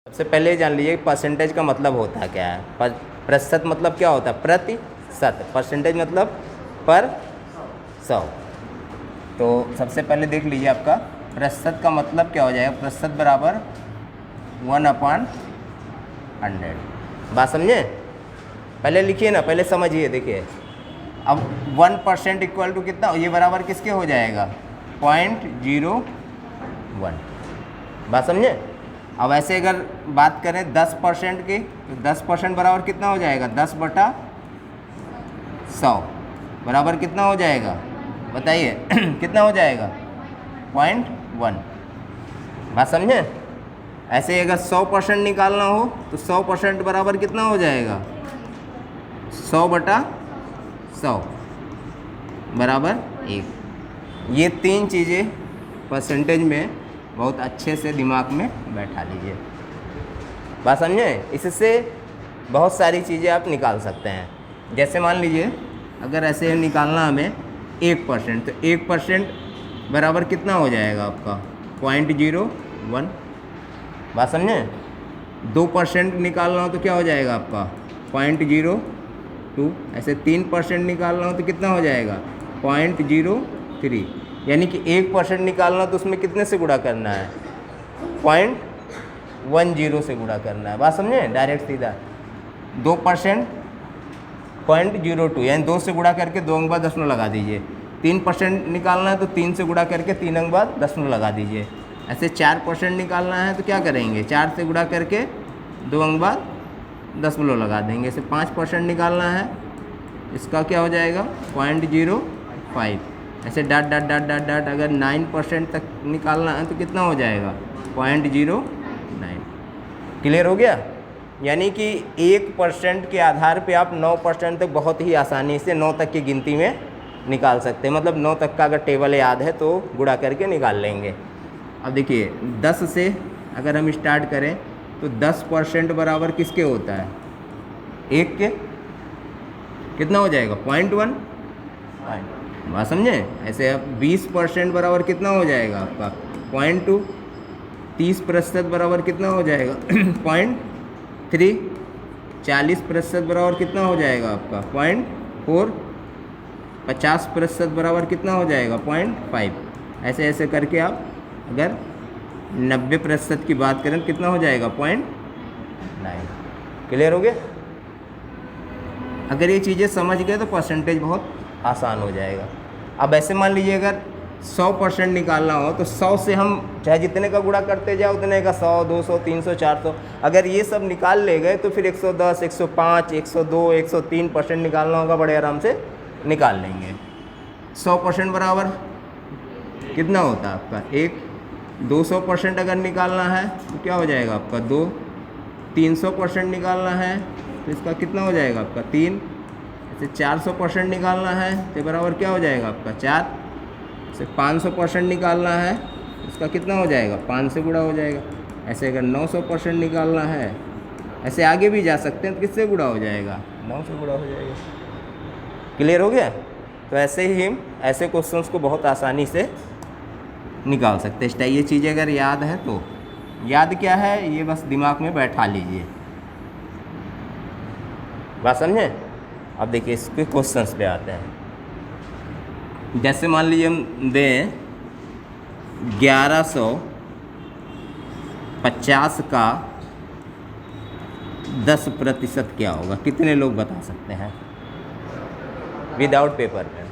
सबसे पहले जान लीजिए परसेंटेज का मतलब होता क्या है। प्रतिशत मतलब क्या होता है? प्रतिशत। परसेंटेज मतलब पर 100। तो सबसे पहले देख लीजिए आपका प्रतिशत का मतलब क्या हो जाएगा। प्रतिशत बराबर 1/100। बात समझे? पहले लिखिए ना, पहले समझिए। देखिए अब 1% इक्वल टू कितना, ये बराबर किसके हो जाएगा? 0.01। बात समझे? अब ऐसे अगर बात करें 10% की, तो 10% बराबर कितना हो जाएगा? 10/100 बराबर कितना हो जाएगा? बताइए कितना हो जाएगा? 0.1। बात समझे? ऐसे अगर 100% निकालना हो तो 100% बराबर कितना हो जाएगा? 100/100 बराबर 1। ये तीन चीज़ें परसेंटेज में बहुत अच्छे से दिमाग में बैठा लीजिए। बात समझे? इससे बहुत सारी चीज़ें आप निकाल सकते हैं। जैसे मान लीजिए अगर ऐसे निकालना हमें 1%, तो 1% बराबर कितना हो जाएगा आपका? 0.01। बात समझे? 2% निकालना हो तो क्या हो जाएगा आपका? 0.02। ऐसे 3% निकालना हो तो कितना हो जाएगा? 0.03। यानी कि 1% निकालना तो उसमें कितने से गुणा करना है? 0.10 से गुणा करना है। बात समझे? डायरेक्ट सीधा। 2% 0.02, यानी 2 से गुणा करके 2 अंक बाद दशमलव लगा दीजिए। 3% निकालना है तो 3 से गुणा करके 3 अंक बाद दशमलव लगा दीजिए। ऐसे 4% निकालना है तो क्या करेंगे? 4 से गुणा करके 2 अंक बाद दशमलव लगा देंगे। ऐसे 5% निकालना है, इसका क्या हो जाएगा? 0.05। ऐसे dot dot dot dot dot अगर 9% तक निकालना है तो कितना हो जाएगा? 0.09। क्लियर हो गया? यानी कि 1% के आधार पे आप 9% तक बहुत ही आसानी से 9 तक की गिनती में निकाल सकते हैं। मतलब 9 तक का अगर टेबल याद है तो गुणा करके निकाल लेंगे। अब देखिए 10 से अगर हम स्टार्ट करें तो 10% बराबर किसके होता है? 1 के। कितना हो जाएगा? 0.1। बात समझे? ऐसे अब 20% बराबर कितना हो जाएगा आपका? 0.2। 30% बराबर कितना हो जाएगा? 0.3। 40% बराबर कितना हो जाएगा आपका? 0.4। 50% बराबर कितना हो जाएगा? 0.5। ऐसे ऐसे करके आप अगर 90% की बात करें तो कितना हो जाएगा? 0.9। क्लियर हो गया? अगर ये चीज़ें समझ गए तो परसेंटेज बहुत आसान हो जाएगा। अब ऐसे मान लीजिए अगर 100% निकालना हो तो 100 से हम चाहे जितने का गुणा करते जाओ उतने का 100, 200, 300, 400 अगर ये सब निकाल ले गए तो फिर 110, 105, 102, 103% निकालना होगा, बड़े आराम से निकाल लेंगे। 100% बराबर कितना होता है आपका? 1। 200% अगर निकालना है तो क्या हो जाएगा आपका? 2। 300% निकालना है तो इसका कितना हो जाएगा आपका? 3। ऐसे 400% निकालना है तो बराबर क्या हो जाएगा आपका? 4। ऐसे 500% निकालना है इसका कितना हो जाएगा? 5 से गुणा हो जाएगा। ऐसे अगर 900% निकालना है, ऐसे आगे भी जा सकते हैं तो किससे गुणा हो जाएगा? 9 से गुणा हो जाएगा। क्लियर हो गया? तो ऐसे ही हम ऐसे क्वेश्चंस को बहुत आसानी से निकाल सकते हैं। ये चीज़ें अगर याद है तो याद क्या है ये बस दिमाग में बैठा लीजिए। बात समझे? अब देखिए इसके क्वेश्चंस पे आते हैं। जैसे मान लीजिए हम दें 1150 का 10% क्या होगा? कितने लोग बता सकते हैं विदाउट पेपर पेन?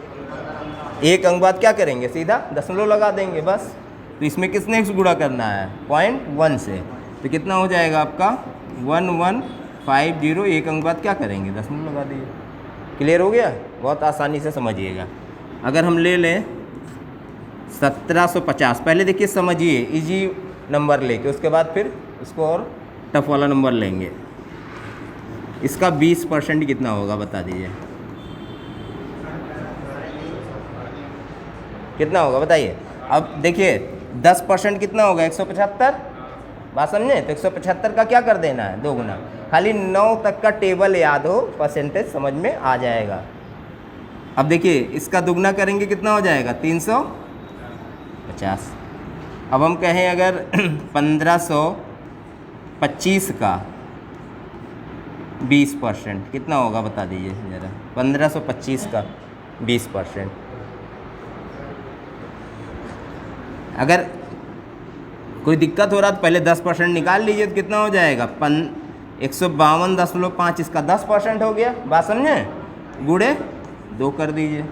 एक अंक बाद क्या करेंगे? सीधा दशमलव लगा देंगे बस। तो इसमें किसने से गुणा करना है? 0.1 से। तो कितना हो जाएगा आपका? 1150। एक अंक बाद क्या करेंगे? दशमलव लगा दीजिए। क्लियर हो गया? बहुत आसानी से समझिएगा। अगर हम ले लें 1750, पहले देखिए समझिए इजी नंबर लेके, उसके बाद फिर उसको और टफ वाला नंबर लेंगे। इसका 20% कितना होगा? बता दीजिए कितना होगा? बताइए। अब देखिए 10% कितना होगा? 175। बात समझे? तो 175 का क्या कर देना है? 2 गुना। खाली 9 तक का टेबल याद हो, परसेंटेज समझ में आ जाएगा। अब देखिए इसका दुगना करेंगे कितना हो जाएगा? 350। अब हम कहें अगर 1500 25 का 20% कितना होगा बता दीजिए ज़रा। 1525 का 20%। अगर कोई दिक्कत हो रहा तो पहले 10% निकाल लीजिए तो कितना हो जाएगा 152.5 इसका 10% हो गया। बात समझे? गुड़े 2 कर दीजिए।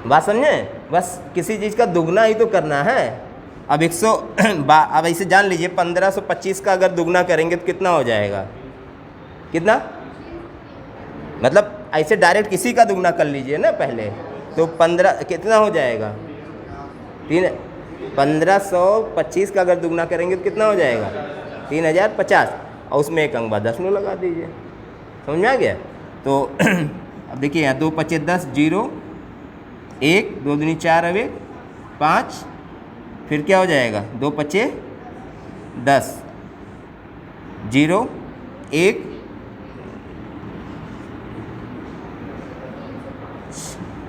बात समझे? बस किसी चीज़ का दुगना ही तो करना है। अब अब ऐसे जान लीजिए 1525 का अगर दुगना करेंगे तो कितना हो जाएगा? कितना? मतलब ऐसे डायरेक्ट किसी का दुगना कर लीजिए ना पहले, तो 15 कितना हो जाएगा? 1525 का अगर दुगना करेंगे तो कितना हो जाएगा? 3050। और उसमें एक अंक बाद 10 लगा दीजिए। समझ में आ गया? तो अब देखिए यहाँ 2 5 10 0 1 2 दूनी 4 अब 1 5, फिर क्या हो जाएगा? 2 5 10 0 1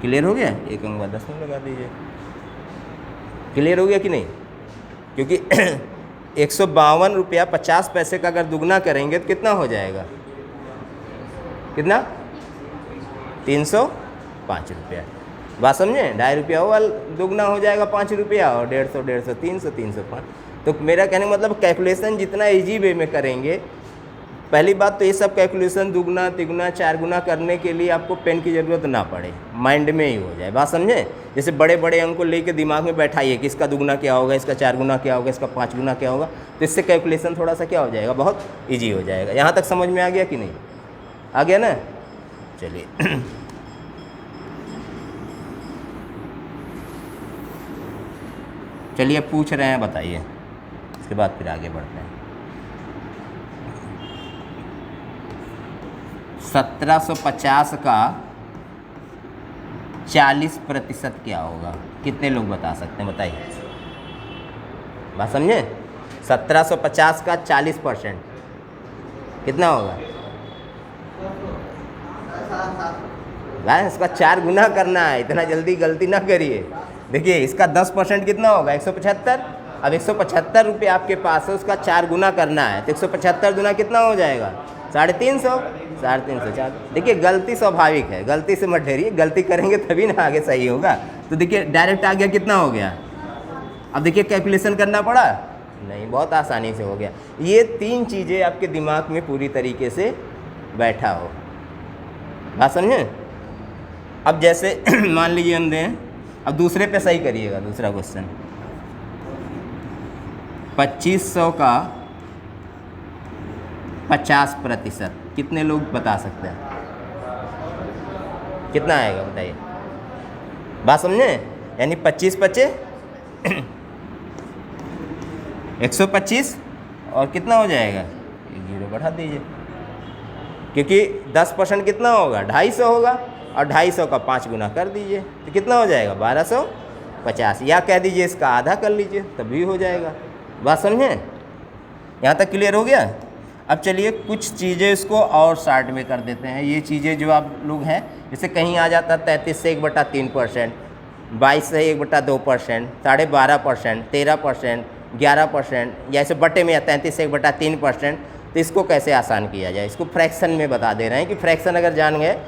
क्लियर हो गया? एक अंक बाद 10 लगा दीजिए। क्लियर हो गया कि नहीं? क्योंकि 152 रुपया 50 पैसे का अगर दुगना करेंगे तो कितना हो जाएगा? कितना? 305 रुपया। बात समझे? 2.5 रुपया वो दुगना हो जाएगा 5 रुपया, और 150 150 300 305। तो मेरा कहने का मतलब कैलकुलेशन जितना इजी वे में करेंगे, पहली बात तो ये सब कैलकुलेशन दुगना तिगुना 4 गुना करने के लिए आपको पेन की ज़रूरत ना पड़े, माइंड में ही हो जाए। बात समझे? जैसे बड़े बड़े अंक को लेके दिमाग में बैठाइए कि इसका दुगना क्या होगा, इसका 4 गुना क्या होगा, इसका 5 गुना क्या होगा, तो इससे कैलकुलेशन थोड़ा सा क्या हो जाएगा? बहुत ईजी हो जाएगा। यहाँ तक समझ में आ गया कि नहीं? आ गया ना? चलिए चलिए पूछ रहे हैं, बताइए, इसके बाद फिर आगे बढ़ते हैं। 1750 का 40% क्या होगा? कितने लोग बता सकते हैं? बताइए। बात समझे? 1750 का 40% कितना होगा? इसका 4 गुना करना है, इतना जल्दी गलती ना करिए। देखिए इसका 10% कितना होगा? 175। अब 175 रुपये आपके पास है, उसका 4 गुना करना है, तो 175 गुना कितना हो जाएगा? 350। 350। देखिए गलती स्वाभाविक है, गलती से मत डरिए, गलती करेंगे तभी ना आगे सही होगा। तो देखिए डायरेक्ट आ गया, कितना हो गया? अब देखिए कैलकुलेशन करना पड़ा नहीं, बहुत आसानी से हो गया। ये 3 चीज़ें आपके दिमाग में पूरी तरीके से बैठा हो। बात समझे? अब जैसे मान लीजिए हम दें, अब दूसरे पे सही करिएगा। दूसरा क्वेश्चन 2500 का 50%, कितने लोग बता सकते हैं? कितना आएगा बताइए? बात समझे? यानी 25 25 125, और कितना हो जाएगा? 0 बढ़ा दीजिए, क्योंकि 10% कितना होगा? 250 होगा, और 250 का 5 गुना कर दीजिए तो कितना हो जाएगा? 1250। या कह दीजिए इसका आधा कर लीजिए, तब भी हो जाएगा। बात समझे? यहाँ तक क्लियर हो गया? अब चलिए कुछ चीज़ें इसको और शार्ट में कर देते हैं। ये चीज़ें जो आप लोग हैं, जैसे कहीं आ जाता 33 से 1/3%, 22 से 1/2%, 12.5%, 13%, 11%, या ऐसे बटे में 33 से 1/3%। तो इसको कैसे आसान किया जाए? इसको फ्रैक्शन में बता दे रहे हैं कि फ्रैक्शन अगर जान गए,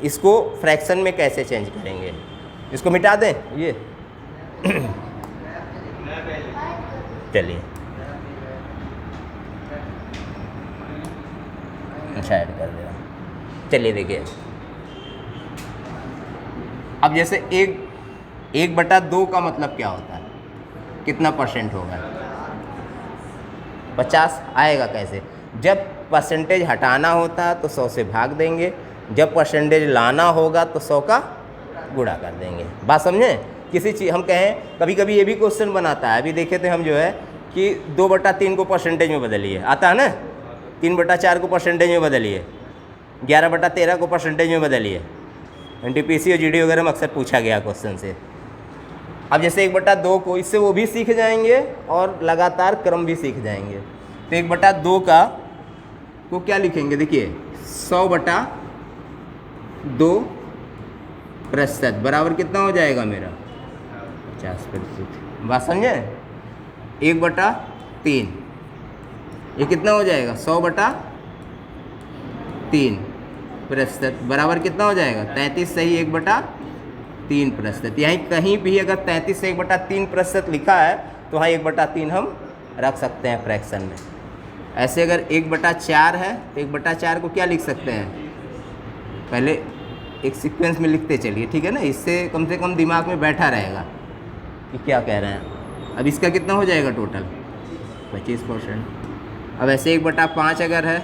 इसको फ्रैक्शन में कैसे चेंज करेंगे। इसको मिटा दें ये चलिए अच्छा ऐड कर दे रहा हूँ। चलिए देखिए, अब जैसे 1/2 का मतलब क्या होता है? कितना % होगा? 50 आएगा कैसे? जब परसेंटेज हटाना होता है तो 100 से भाग देंगे, जब परसेंटेज लाना होगा तो 100 का गुणा कर देंगे। बात समझे? किसी चीज़ हम कहें, कभी कभी ये भी क्वेश्चन बनाता है, अभी देखे थे हम जो है कि 2/3 को परसेंटेज में बदलिए, आता है ना? 3/4 को परसेंटेज में बदलिए, 11/13 को परसेंटेज में बदलिए। NTPC और GD वगैरह में अक्सर पूछा गया क्वेश्चन से। अब जैसे 1/2 को, इससे वो भी सीख जाएंगे और लगातार क्रम भी सीख जाएंगे। तो 1/2 का को क्या लिखेंगे? देखिए 100/2% बराबर कितना हो जाएगा मेरा? 50%। बात समझे? 1/3 ये कितना हो जाएगा 100/3% बराबर कितना हो जाएगा 33 सही 1/3%। यहाँ कहीं भी अगर 33 से 1/3% लिखा है तो वहाँ 1/3 हम रख सकते हैं फ्रैक्शन में। ऐसे अगर 1/4 है तो 1/4 को क्या लिख सकते हैं, पहले एक सीक्वेंस में लिखते चलिए, ठीक है ना, इससे कम से कम दिमाग में बैठा रहेगा कि क्या कह रहे हैं। अब इसका कितना हो जाएगा टोटल 25%। अब ऐसे 1/5 अगर है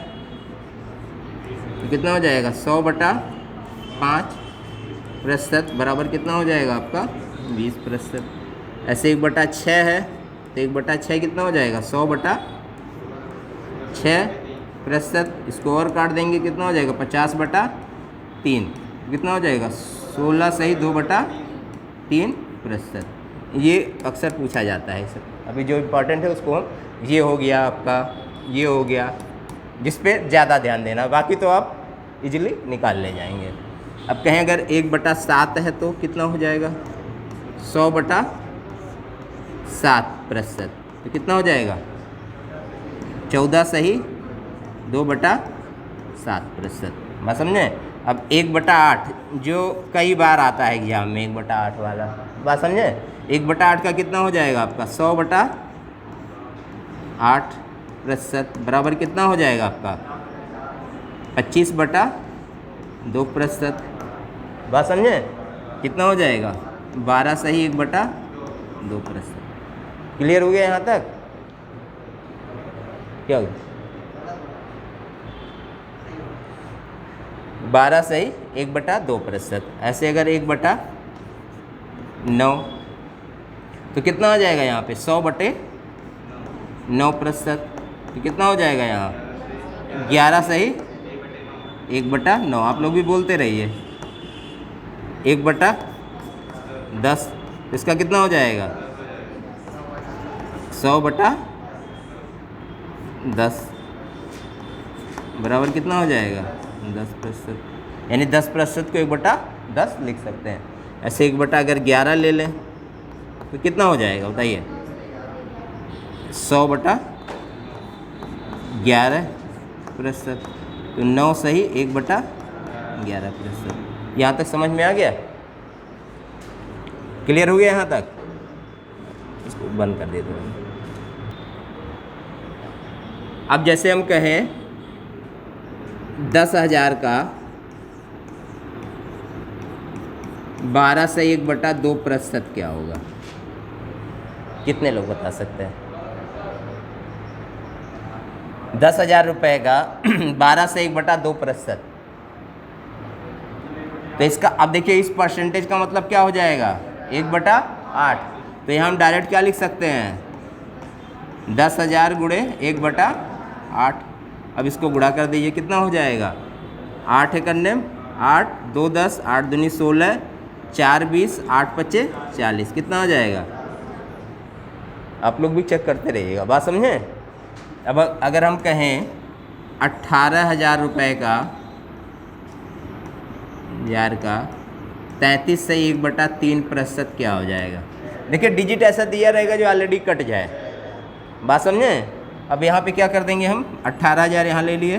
तो कितना हो जाएगा 100/5% बराबर कितना हो जाएगा आपका 20%। ऐसे 1/6 है तो 1/6 कितना हो जाएगा 100/6%। इसको और काट देंगे कितना हो जाएगा 50/3 कितना हो जाएगा 16 सही 2/3%। ये अक्सर पूछा जाता है सर। अभी जो इम्पोर्टेंट है उसको हम, ये हो गया आपका, ये हो गया, जिस पे ज़्यादा ध्यान देना, बाकी तो आप इजीली निकाल ले जाएंगे। अब कहें अगर 1/7 है तो कितना हो जाएगा 100/7%, तो कितना हो जाएगा 14 सही 2/7%। बात समझे। अब 1/8 जो कई बार आता है एग्जाम में 1/8 वाला, बात समझे। 1/8 का कितना हो जाएगा आपका 100/8% बराबर कितना हो जाएगा आपका 25/2%। बात समझे। कितना हो जाएगा 12 सही 1/2%। क्लियर हो गया यहाँ तक। क्या हो गया 12 सही 1/2%। ऐसे अगर 1/9 तो कितना हो जाएगा यहाँ पे 100/9%, तो कितना हो जाएगा यहाँ 11 सही 1/9। आप लोग भी बोलते रहिए 1/10, इसका कितना हो जाएगा 100/10 बराबर कितना हो जाएगा 10%। यानी 10% को 1/10 लिख सकते हैं। ऐसे 1/11 ले लें तो कितना हो जाएगा बताइए 100/11%, तो 9 सही 1/11%। यहाँ तक समझ में आ गया, क्लियर हो गया यहाँ तक। इसको बंद कर देते हैं। अब जैसे हम कहें 10,000 का 12 से 1/2% क्या होगा, कितने लोग बता सकते हैं। 10,000 रुपये का 12 से 1/2%, तो इसका अब देखिए इस परसेंटेज का मतलब क्या हो जाएगा 1/8। तो यहाँ हम डायरेक्ट क्या लिख सकते हैं 10,000 गुणे 1/8। अब इसको गुणा कर दीजिए कितना हो जाएगा 8 है करने 8 2 10 8 दूनी 16 4 20 8 5 40 कितना हो जाएगा। आप लोग भी चेक करते रहिएगा, बात समझे। अब अगर हम कहें 18,000 रुपये का 33 से 1/3% क्या हो जाएगा। देखिए डिजिट ऐसा दिया रहेगा जो ऑलरेडी कट जाए, बात समझे। अब यहाँ पे क्या कर देंगे हम 18,000 यहाँ ले लिए,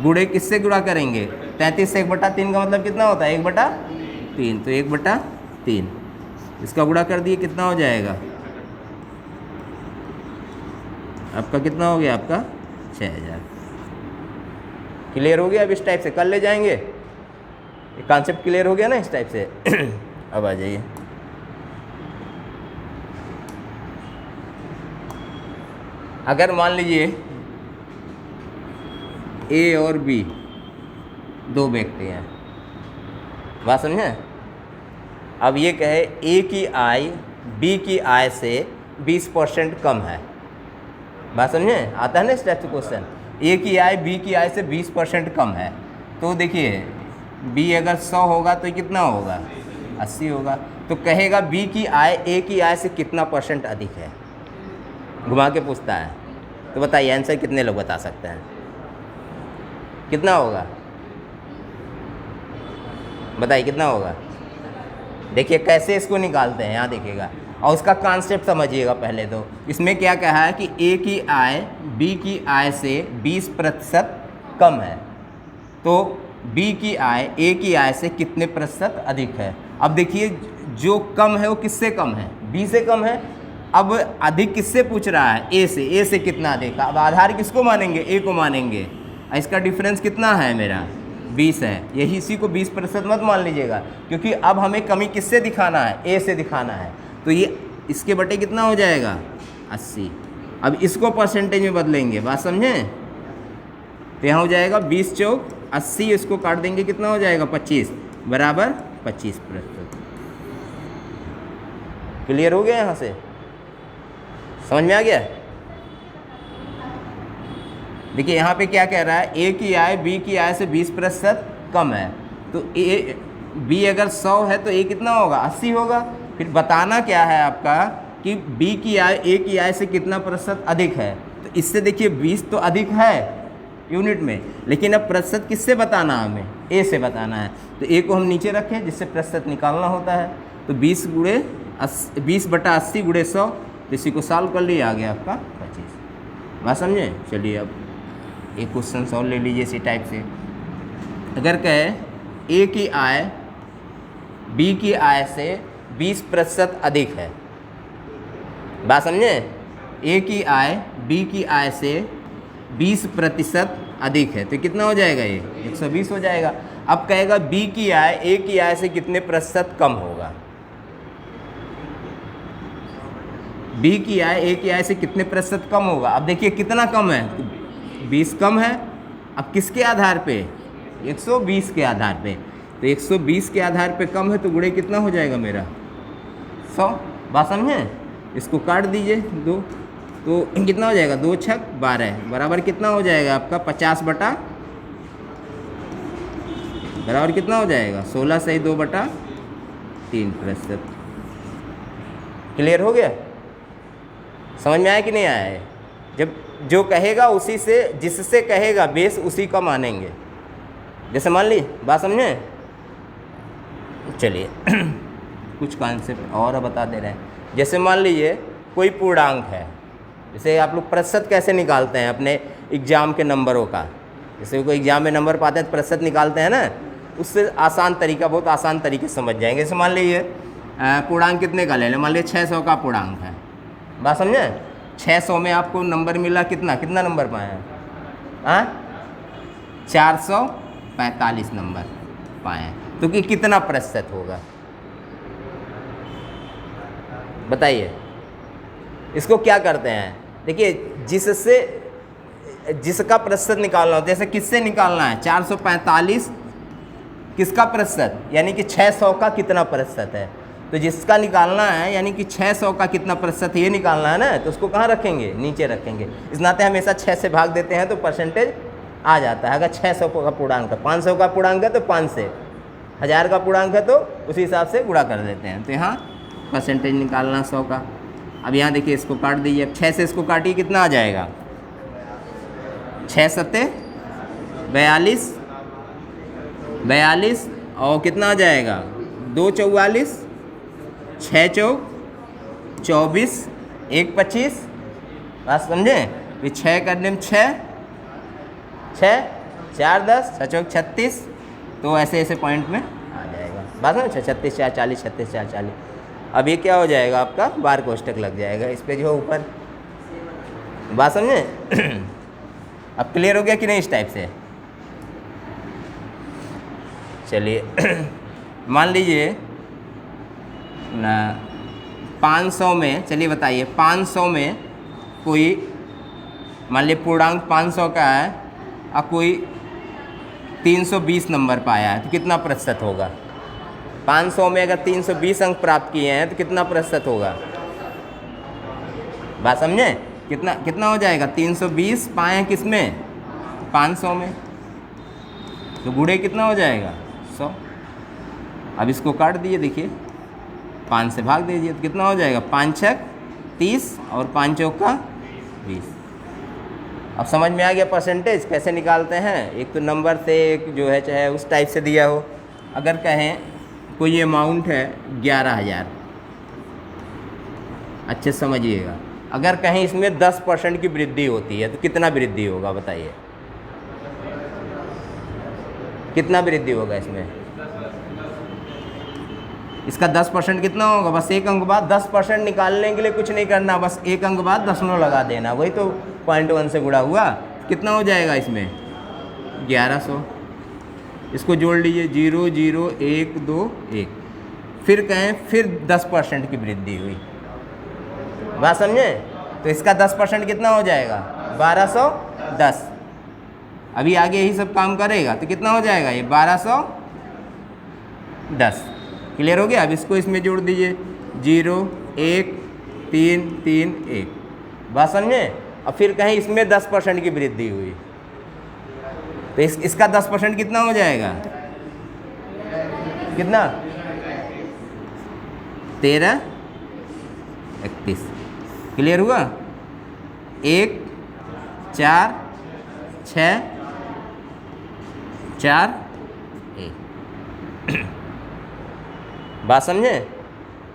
गुणे किससे गुणा करेंगे 33 से 1/3 का मतलब कितना होता है 1/3, तो 1/3 इसका गुणा कर दिए कितना हो जाएगा आपका, कितना हो गया आपका 6,000। क्लियर हो गया। अब इस टाइप से कर ले जाएंगे, ये कॉन्सेप्ट क्लियर हो गया ना इस टाइप से। अब आ जाइए अगर मान लीजिए ए और बी दो व्यक्ति हैं, बात समझे। अब ये कहे ए की आय बी की आय से 20% कम है, बात समझे। आता है ना इस टाइप से क्वेश्चन, ए की आय बी की आय से 20% कम है। तो देखिए बी अगर 100 होगा तो कितना होगा 80 होगा। तो कहेगा बी की आय ए की आय से कितना % अधिक है, घुमा के पूछता है। तो बताइए आंसर कितने लोग बता सकते हैं, कितना होगा बताइए कितना होगा। देखिए कैसे इसको निकालते हैं, यहाँ देखिएगा और उसका कॉन्सेप्ट समझिएगा पहले। तो इसमें क्या कहा है कि ए की आय बी की आय से 20% कम है, तो बी की आय ए की आय से कितने प्रतिशत अधिक है। अब देखिए जो कम है वो किससे कम है, बी से कम है। अब अधिक किससे पूछ रहा है, ए से। ए से कितना अधिक। अब आधार किसको मानेंगे, ए को मानेंगे। इसका डिफरेंस कितना है मेरा 20 है। यही इसी को 20% मत मान लीजिएगा, क्योंकि अब हमें कमी किससे दिखाना है, ए से दिखाना है। तो ये इसके बटे कितना हो जाएगा 80। अब इसको परसेंटेज में बदलेंगे, बात समझें। तो यहाँ हो जाएगा 20 चौक 80, इसको काट देंगे कितना हो जाएगा 25 बराबर 25%। क्लियर हो गया, यहाँ से समझ में आ गया। देखिए यहाँ पे क्या कह रहा है, ए की आय बी की आय से 20% कम है, तो ए बी अगर 100 है तो ए कितना होगा 80 होगा। फिर बताना क्या है आपका कि बी की आय ए की आय से कितना प्रतिशत अधिक है। तो इससे देखिए 20 तो अधिक है यूनिट में, लेकिन अब प्रतिशत किससे बताना है, हमें ए से बताना है। तो ए को हम नीचे रखें जिससे प्रतिशत निकालना होता है। तो 20 बटा 80 गुणे 100, तो इसी को सॉल्व कर लिया, आ गया आपका 25। बात समझे। चलिए अब एक क्वेश्चन सॉल्व ले लीजिए इसी टाइप से। अगर कहे ए की आय बी की आय से 20% अधिक है, बात समझे। ए की आय बी की आय से 20% अधिक है, तो कितना हो जाएगा, ये 120 हो जाएगा। अब कहेगा बी की आय ए की आय से कितने प्रतिशत कम होगा। बी की आय ए की आय से कितने प्रतिशत कम होगा। अब देखिए कितना कम है, 20 कम है। अब किसके आधार पे, 120 के आधार पे। तो 120 के आधार पे कम है, तो गुणे कितना हो जाएगा मेरा 100। बात समझे। इसको काट दीजिए 2, तो कितना हो जाएगा 2 छक 12 बराबर कितना हो जाएगा आपका 50 बटा बराबर कितना हो जाएगा 16 सही 2 बटा 3%। क्लियर हो गया, समझ में आया कि नहीं आया है। जब जो कहेगा उसी से, जिससे कहेगा बेस उसी का मानेंगे। जैसे मान ली, बात समझे। चलिए कुछ कॉन्सेप्ट और बता दे रहे हैं। जैसे मान लीजिए कोई पूर्णांक है, जैसे आप लोग प्रतिशत कैसे निकालते हैं अपने एग्जाम के नंबरों का। जैसे कोई एग्जाम में नंबर पाते हैं तो प्रतिशत निकालते हैं ना, उससे आसान तरीका, बहुत आसान तरीके से समझ जाएंगे। जैसे मान लीजिए पूर्णांक कितने का ले लें, मान लीजिए 600 का पूर्णांक है। बात समझे। 600 में आपको नंबर मिला कितना, कितना नंबर पाए हैं, 445 नंबर पाए हैं। तो कि कितना प्रतिशत होगा बताइए। इसको क्या करते हैं, देखिए जिसका प्रतिशत निकालना हो, जैसे किससे निकालना है 445 किसका प्रतिशत, यानी कि 600 का कितना प्रतिशत है। तो जिसका निकालना है यानी कि 600 का कितना प्रतिशत ये निकालना है ना, तो उसको कहाँ रखेंगे, नीचे रखेंगे। इस नाते हमेशा 6 से भाग देते हैं तो परसेंटेज आ जाता है। अगर 600 का पूर्णांक है, 500 का पूर्णांक है तो 5 से, 1000 का पूर्णांक है तो उसी हिसाब से गुणा कर देते हैं। तो यहाँ परसेंटेज निकालना 100 का। अब यहाँ देखिए इसको काट दीजिए। अब 6 से इसको काटिए कितना आ जाएगा, 6 सत्ते 42 और कितना आ जाएगा 2 44, 6 चौक 24, 1 25। बात समझे। फिर 6 करने में 6 4 10, 6 चौक 36। तो ऐसे ऐसे पॉइंट में आ जाएगा। बात समझे। 36 4 40, 36 4 40। अब ये क्या हो जाएगा आपका, बार कोष्टक लग जाएगा इस पे जो ऊपर। बात समझे। अब क्लियर हो गया कि नहीं इस टाइप से। चलिए मान लीजिए ना 500 में, चलिए बताइए 500 में कोई मान लीजिए पूर्णांक 500 का है और कोई 320 नंबर पाया है, तो कितना प्रतिशत होगा। 500 में अगर 320 अंक प्राप्त किए हैं तो कितना प्रतिशत होगा। बात समझे। कितना हो जाएगा, 320 पाए हैं किस में, 500 में, तो गुणे कितना हो जाएगा 100। अब इसको काट दिए, देखिए 5 से भाग दीजिए तो कितना हो जाएगा, 5 छक 30 और 5 चौका 20। अब समझ में आ गया परसेंटेज कैसे निकालते हैं। एक तो नंबर से, एक जो है चाहे उस टाइप से दिया हो। अगर कहें कोई अमाउंट है 11,000, अच्छे से समझिएगा। अगर कहीं इसमें 10% की वृद्धि होती है तो कितना वृद्धि होगा बताइए, कितना वृद्धि होगा इसमें? इसका 10% कितना होगा? बस एक अंक बाद 10% निकालने के लिए कुछ नहीं करना, बस एक अंक बाद दशमलव लगा देना, वही तो 0.1 से गुणा हुआ। कितना हो जाएगा इसमें? 1100। इसको जोड़ लीजिए, 0 0 1 2 1। फिर कहें फिर 10% की वृद्धि हुई, बात समझे? तो इसका 10% कितना हो जाएगा? 1210। अभी आगे यही सब काम करेगा तो कितना हो जाएगा ये? 1210। क्लियर हो गया? अब इसको इसमें जोड़ दीजिए, 0 1 3 3 1। बात समझे? और फिर कहीं इसमें 10% की वृद्धि हुई तो इसका 10% कितना हो जाएगा? कितना? 13 31। क्लियर हुआ? 1 4 6 4 1। बात समझे?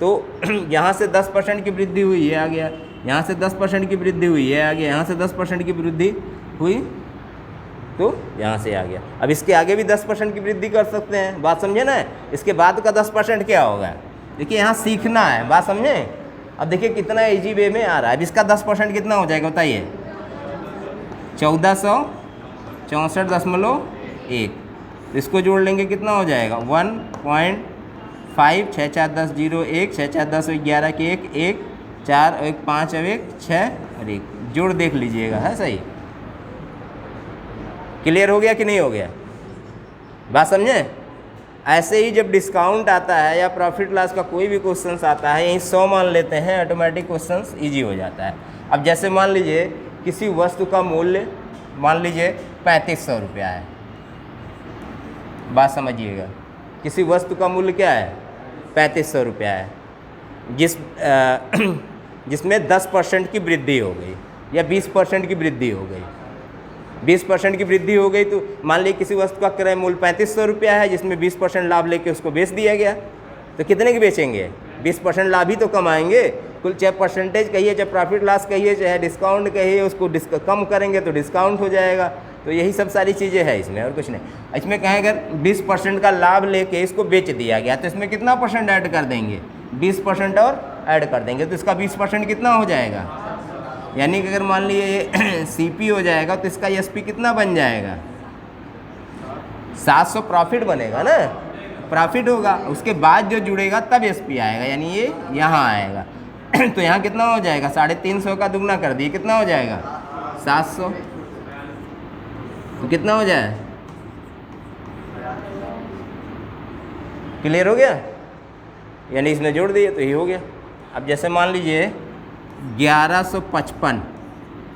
तो यहाँ से 10% की वृद्धि हुई, ये आ गया। यहाँ से 10% की वृद्धि हुई, ये आ गया। यहाँ से 10% की वृद्धि हुई तो यहाँ से आ गया। अब इसके आगे भी 10% की वृद्धि कर सकते हैं, बात समझे ना? इसके बाद का 10% क्या होगा? देखिए यहाँ सीखना है, बात समझे? अब देखिए कितना इजी वे में आ रहा है। अब इसका 10% कितना हो जाएगा बताइए? 1464.1। तो इसको जोड़ लेंगे, कितना हो जाएगा? 1.5 6 4 10 0 1 6 4 10 11 के 1 1 4 और 1 5 और 1 6 और 1। जोड़ देख लीजिएगा, है सही? क्लियर हो गया कि नहीं हो गया? बात समझे? ऐसे ही जब डिस्काउंट आता है या प्रॉफिट लॉस का कोई भी क्वेश्चंस आता है, यहीं 100 मान लेते हैं, ऑटोमेटिक क्वेश्चंस इजी हो जाता है। अब जैसे मान लीजिए किसी वस्तु का मूल्य मान लीजिए 3500 रुपया है, बात समझिएगा। किसी वस्तु का मूल्य क्या है? 3500 रुपया है, जिसमें 10% की वृद्धि हो गई या 20% की वृद्धि हो गई। 20% की वृद्धि हो गई तो मान लीजिए किसी वस्तु का क्रय मूल्य 3500 रुपया है, जिसमें 20% लाभ लेके उसको बेच दिया गया, तो कितने की बेचेंगे? 20% लाभ ही तो कमाएंगे। कुल चाहे परसेंटेज कहिए, चाहे प्रॉफिट लॉस कहिए, चाहे डिस्काउंट कहिए, उसको कम करेंगे तो डिस्काउंट हो जाएगा। तो यही सब सारी चीज़ें हैं इसमें, और कुछ नहीं। इसमें कहें अगर 20% का लाभ लेके इसको बेच दिया गया तो इसमें कितना परसेंट ऐड कर देंगे? 20% और ऐड कर देंगे तो इसका 20% कितना हो जाएगा? यानी कि अगर मान लीजिए सीपी हो जाएगा तो इसका एसपी कितना बन जाएगा? 700 प्रॉफिट बनेगा ना, प्रॉफिट होगा। उसके बाद जो जुड़ेगा तब एसपी आएगा, यानी ये यहाँ आएगा। तो यहाँ कितना हो जाएगा? 350 का दुगना कर दिए, कितना हो जाएगा? 700। तो कितना हो जाए? क्लियर हो गया? यानी इसमें जोड़ दिए तो ये हो गया। अब जैसे मान लीजिए 1155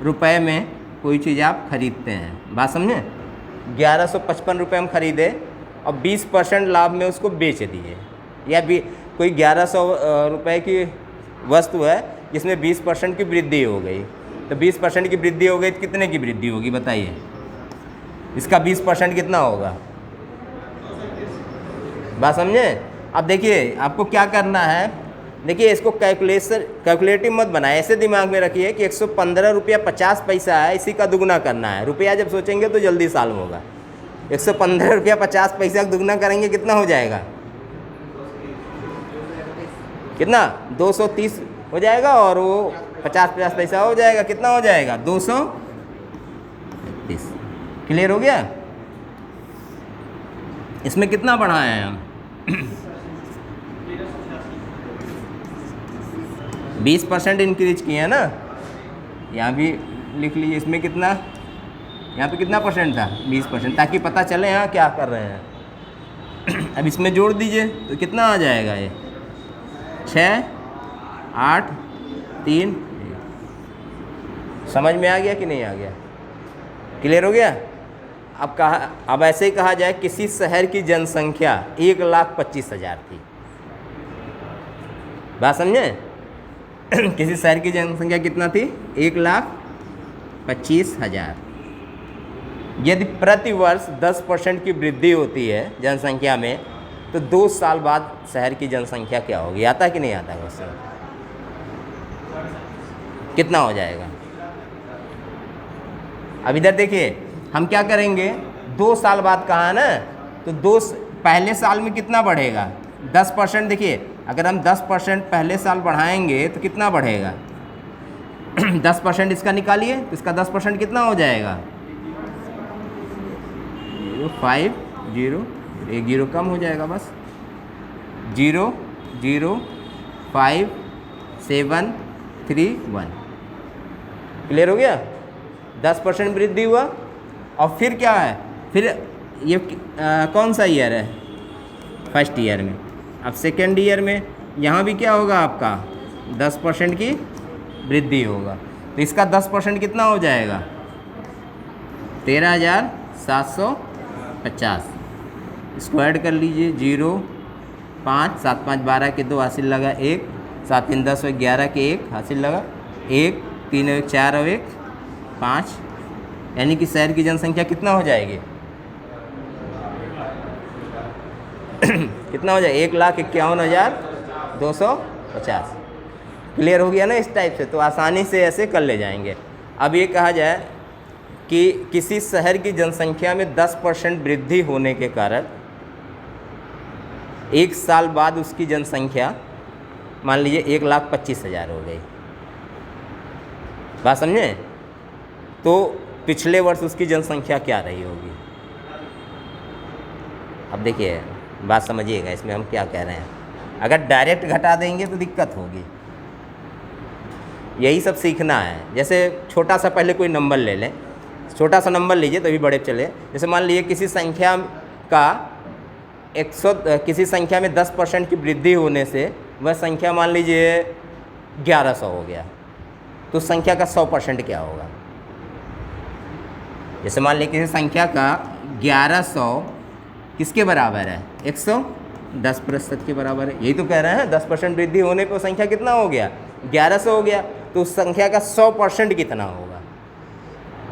रुपये में कोई चीज़ आप खरीदते हैं, बात समझे? 1155 रुपये हम खरीदे और 20% लाभ में उसको बेच दिए, या भी कोई 1100 रुपये की वस्तु है जिसमें 20% की वृद्धि हो गई, तो 20% की वृद्धि हो गई तो कितने की वृद्धि होगी बताइए? इसका 20% कितना होगा? बात समझे? अब देखिए आपको क्या करना है, देखिए इसको कैलकुलेटिव मत बनाए, ऐसे दिमाग में रखिए कि 115 रुपया 50 पैसा है, इसी का दुगना करना है। रुपया जब सोचेंगे तो जल्दी साल्व होगा। 115 रुपया 50 पैसा का दुगना करेंगे, कितना हो जाएगा? कितना? 230 हो जाएगा, और वो 50 पैसा हो जाएगा, कितना हो जाएगा? 230। क्लियर हो गया? इसमें कितना बढ़ाए हैं हम? 20% इंक्रीज किए हैं ना, यहाँ भी लिख लीजिए। इसमें कितना, यहाँ पे कितना परसेंट था? 20%, ताकि पता चले यहाँ क्या कर रहे हैं। अब इसमें जोड़ दीजिए तो कितना आ जाएगा? ये 6 8 3। समझ में आ गया कि नहीं आ गया? क्लियर हो गया? अब ऐसे ही कहा जाए किसी शहर की जनसंख्या 1,25,000 थी, बात समझे? किसी शहर की जनसंख्या कितना थी? 1,25,000। यदि प्रति वर्ष 10% की वृद्धि होती है जनसंख्या में, तो 2 साल बाद शहर की जनसंख्या क्या होगी? आता है कि नहीं आता है क्वेश्चन? कितना हो जाएगा। अब इधर देखिए हम क्या करेंगे, 2 साल बाद कहा है ना, तो पहले साल में कितना बढ़ेगा 10%। देखिए अगर हम 10% पहले साल बढ़ाएंगे तो कितना बढ़ेगा 10% इसका निकालिए तो इसका 10% कितना हो जाएगा 5 0, एक 0 कम हो जाएगा बस, 0 0 5 7 3 1। क्लियर हो गया। 10% वृद्धि हुआ। और फिर क्या है, फिर ये कौन सा ईयर है, फर्स्ट ईयर में। अब सेकेंड ईयर में यहाँ भी क्या होगा आपका 10% की वृद्धि होगा, तो इसका 10% कितना हो जाएगा 13,750। इसको ऐड कर लीजिए, 0 5 7 5 12 के 2 हासिल लगा 1, 7 3 10 और 11 के 1 हासिल लगा 1, 3 और 1 4 और 1 5, यानी कि शहर की जनसंख्या कितना हो जाएगी कितना हो जाए 1,51,250। क्लियर हो गया ना इस टाइप से, तो आसानी से ऐसे कर ले जाएंगे। अब ये कहा जाए कि किसी शहर की जनसंख्या में 10% वृद्धि होने के कारण 1 साल बाद उसकी जनसंख्या मान लीजिए 1,25,000 हो गई। बात समझे। तो पिछले वर्ष उसकी जनसंख्या क्या रही होगी। अब देखिए बात समझिएगा, इसमें हम क्या कह रहे हैं। अगर डायरेक्ट घटा देंगे तो दिक्कत होगी, यही सब सीखना है। जैसे छोटा सा पहले कोई नंबर ले लें, छोटा सा नंबर लीजिए तभी बड़े चले। जैसे मान लीजिए किसी संख्या में 10% की वृद्धि होने से वह संख्या मान लीजिए 1100 हो गया, तो संख्या का 100% क्या होगा। जैसे मान लीजिए किसी संख्या का 1100 किसके बराबर है 110% के बराबर है। यही तो कह रहे हैं 10% वृद्धि होने पर संख्या कितना हो गया 1100 हो गया, तो उस संख्या का 100% कितना होगा।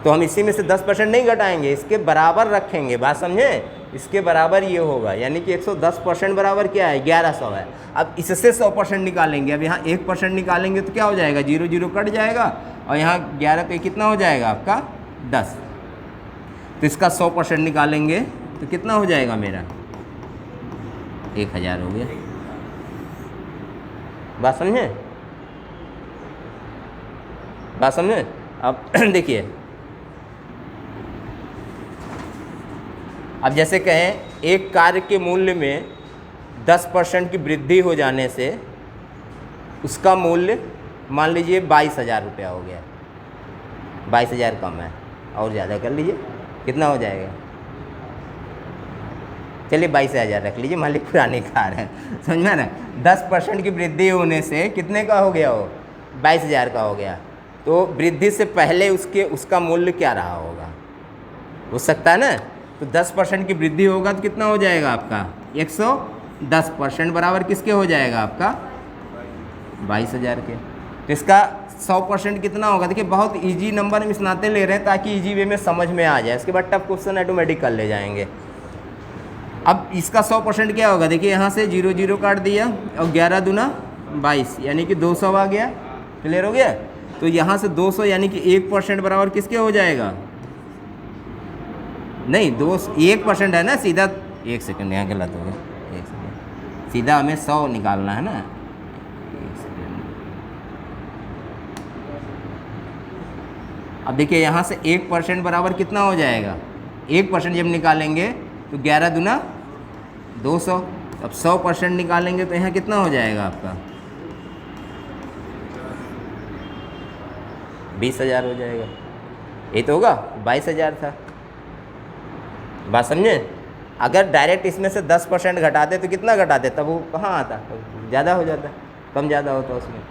तो हम इसी में से 10% नहीं घटाएंगे, इसके बराबर रखेंगे। बात समझे, इसके बराबर ये होगा, यानी कि 110% बराबर क्या है 1100 है। अब इससे 100% निकालेंगे। अब यहाँ 1% निकालेंगे तो क्या हो जाएगा 0 0 कट जाएगा, और यहाँ 11 पे कितना हो जाएगा आपका 10। तो इसका 100% निकालेंगे तो कितना हो जाएगा मेरा 1000 हो गया। बात समझे, बात समझे। अब देखिए, अब जैसे कहें एक कार्य के मूल्य में 10% की वृद्धि हो जाने से उसका मूल्य मान लीजिए 22,000 रुपया हो गया। 22,000 कम है, और ज़्यादा कर लीजिए, कितना हो जाएगा। चलिए 22,000 रख लीजिए, मान लीजिए पुरानी कार है, समझ में ना। 10% की वृद्धि होने से कितने का हो गया, वो 22,000 का हो गया। तो वृद्धि से पहले उसका मूल्य क्या रहा होगा, हो सकता है ना। तो 10% की वृद्धि होगा तो कितना हो जाएगा आपका 110% बराबर किसके हो जाएगा आपका 22,000 के। तो इसका 100% कितना होगा। देखिए बहुत इजी नंबर हम इस नाते ले रहे हैं ताकि इजी वे में समझ में आ जाए, इसके बाद टफ क्वेश्चन ऑटोमेटिक कर ले जाएंगे। अब इसका 100% क्या होगा, देखिए यहाँ से 0 0 काट दिया और 11 दूना 22, यानी कि 200 आ गया। क्लियर हो गया। तो यहाँ से 200 यानी कि 1% बराबर किसके हो जाएगा, नहीं 1% है ना सीधा। 1 सेकंड यहाँ गलत हो गया, 1 सेकंड, सीधा हमें 100 निकालना है ना। 1 सेकंड। अब देखिए यहाँ से 1% बराबर कितना हो जाएगा, 1% जब निकालेंगे तो 11 दूना 200। अब 100% निकालेंगे तो यहाँ कितना हो जाएगा आपका 20,000 हो जाएगा। ये तो होगा 22,000 था। बात समझे। अगर डायरेक्ट इसमें से 10% घटाते तो कितना घटाते, तब वो कहाँ आता, ज़्यादा हो जाता, कम ज़्यादा होता उसमें।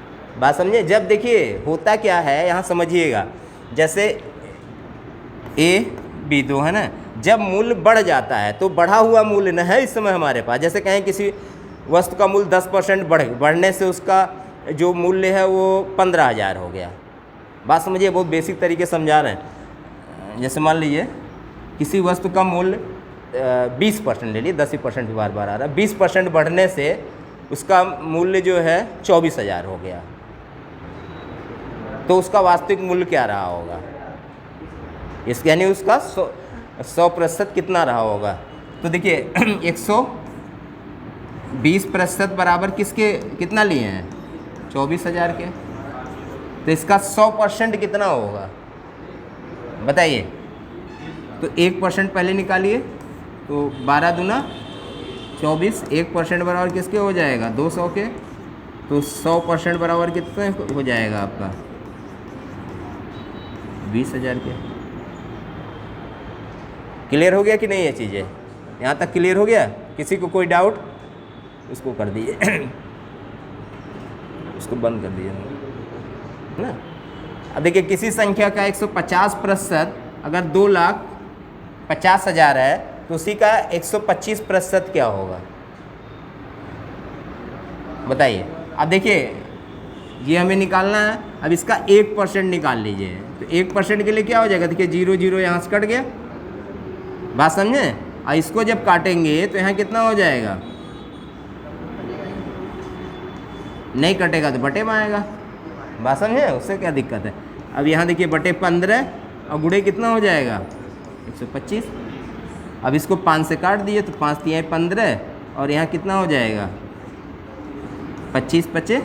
बात समझे। जब देखिए होता क्या है यहाँ समझिएगा, जैसे A B2 है ना, जब मूल्य बढ़ जाता है तो बढ़ा हुआ मूल्य न है इस समय हमारे पास। जैसे कहें किसी वस्तु का मूल्य 10% बढ़ने से उसका जो मूल्य है वो 15,000 हो गया। बात समझिए, बहुत बेसिक तरीके समझा रहे हैं। जैसे मान लीजिए किसी वस्तु का मूल्य 20% ले लिए, 10% बार बार आ रहा है, 20% बढ़ने से उसका मूल्य जो है 24,000 हो गया। तो उसका वास्तविक मूल्य क्या रहा होगा, इस यानी उसका 100% कितना रहा होगा। तो देखिए 120% बराबर किसके कितना लिए हैं, 24,000 के। तो इसका 100% कितना होगा बताइए। तो 1% पहले निकालिए, तो 12 दूना 24, 1% बराबर किसके हो जाएगा 200 के। तो 100% बराबर कितने हो जाएगा आपका 20,000 के। क्लियर हो गया कि नहीं ये चीज़ें, यहाँ तक क्लियर हो गया। किसी को कोई डाउट उसको कर दीजिए उसको बंद कर दीजिए ना। अब देखिए किसी संख्या का 150% अगर 2,50,000 है तो उसी का 125% क्या होगा बताइए। अब देखिए ये हमें निकालना है, अब इसका 1% निकाल लीजिए। तो 1% के लिए क्या हो जाएगा, देखिए 0 0 यहाँ से कट गया, बात समझे। और इसको जब काटेंगे तो यहाँ कितना हो जाएगा, नहीं कटेगा तो बटे में आएगा, बात समझे, उससे क्या दिक्कत है। अब यहाँ देखिए बटे 15 और गुणे कितना हो जाएगा 125। अब इसको 5 से काट दिए तो 5 तिहाई 15 और यहाँ कितना हो जाएगा 25 25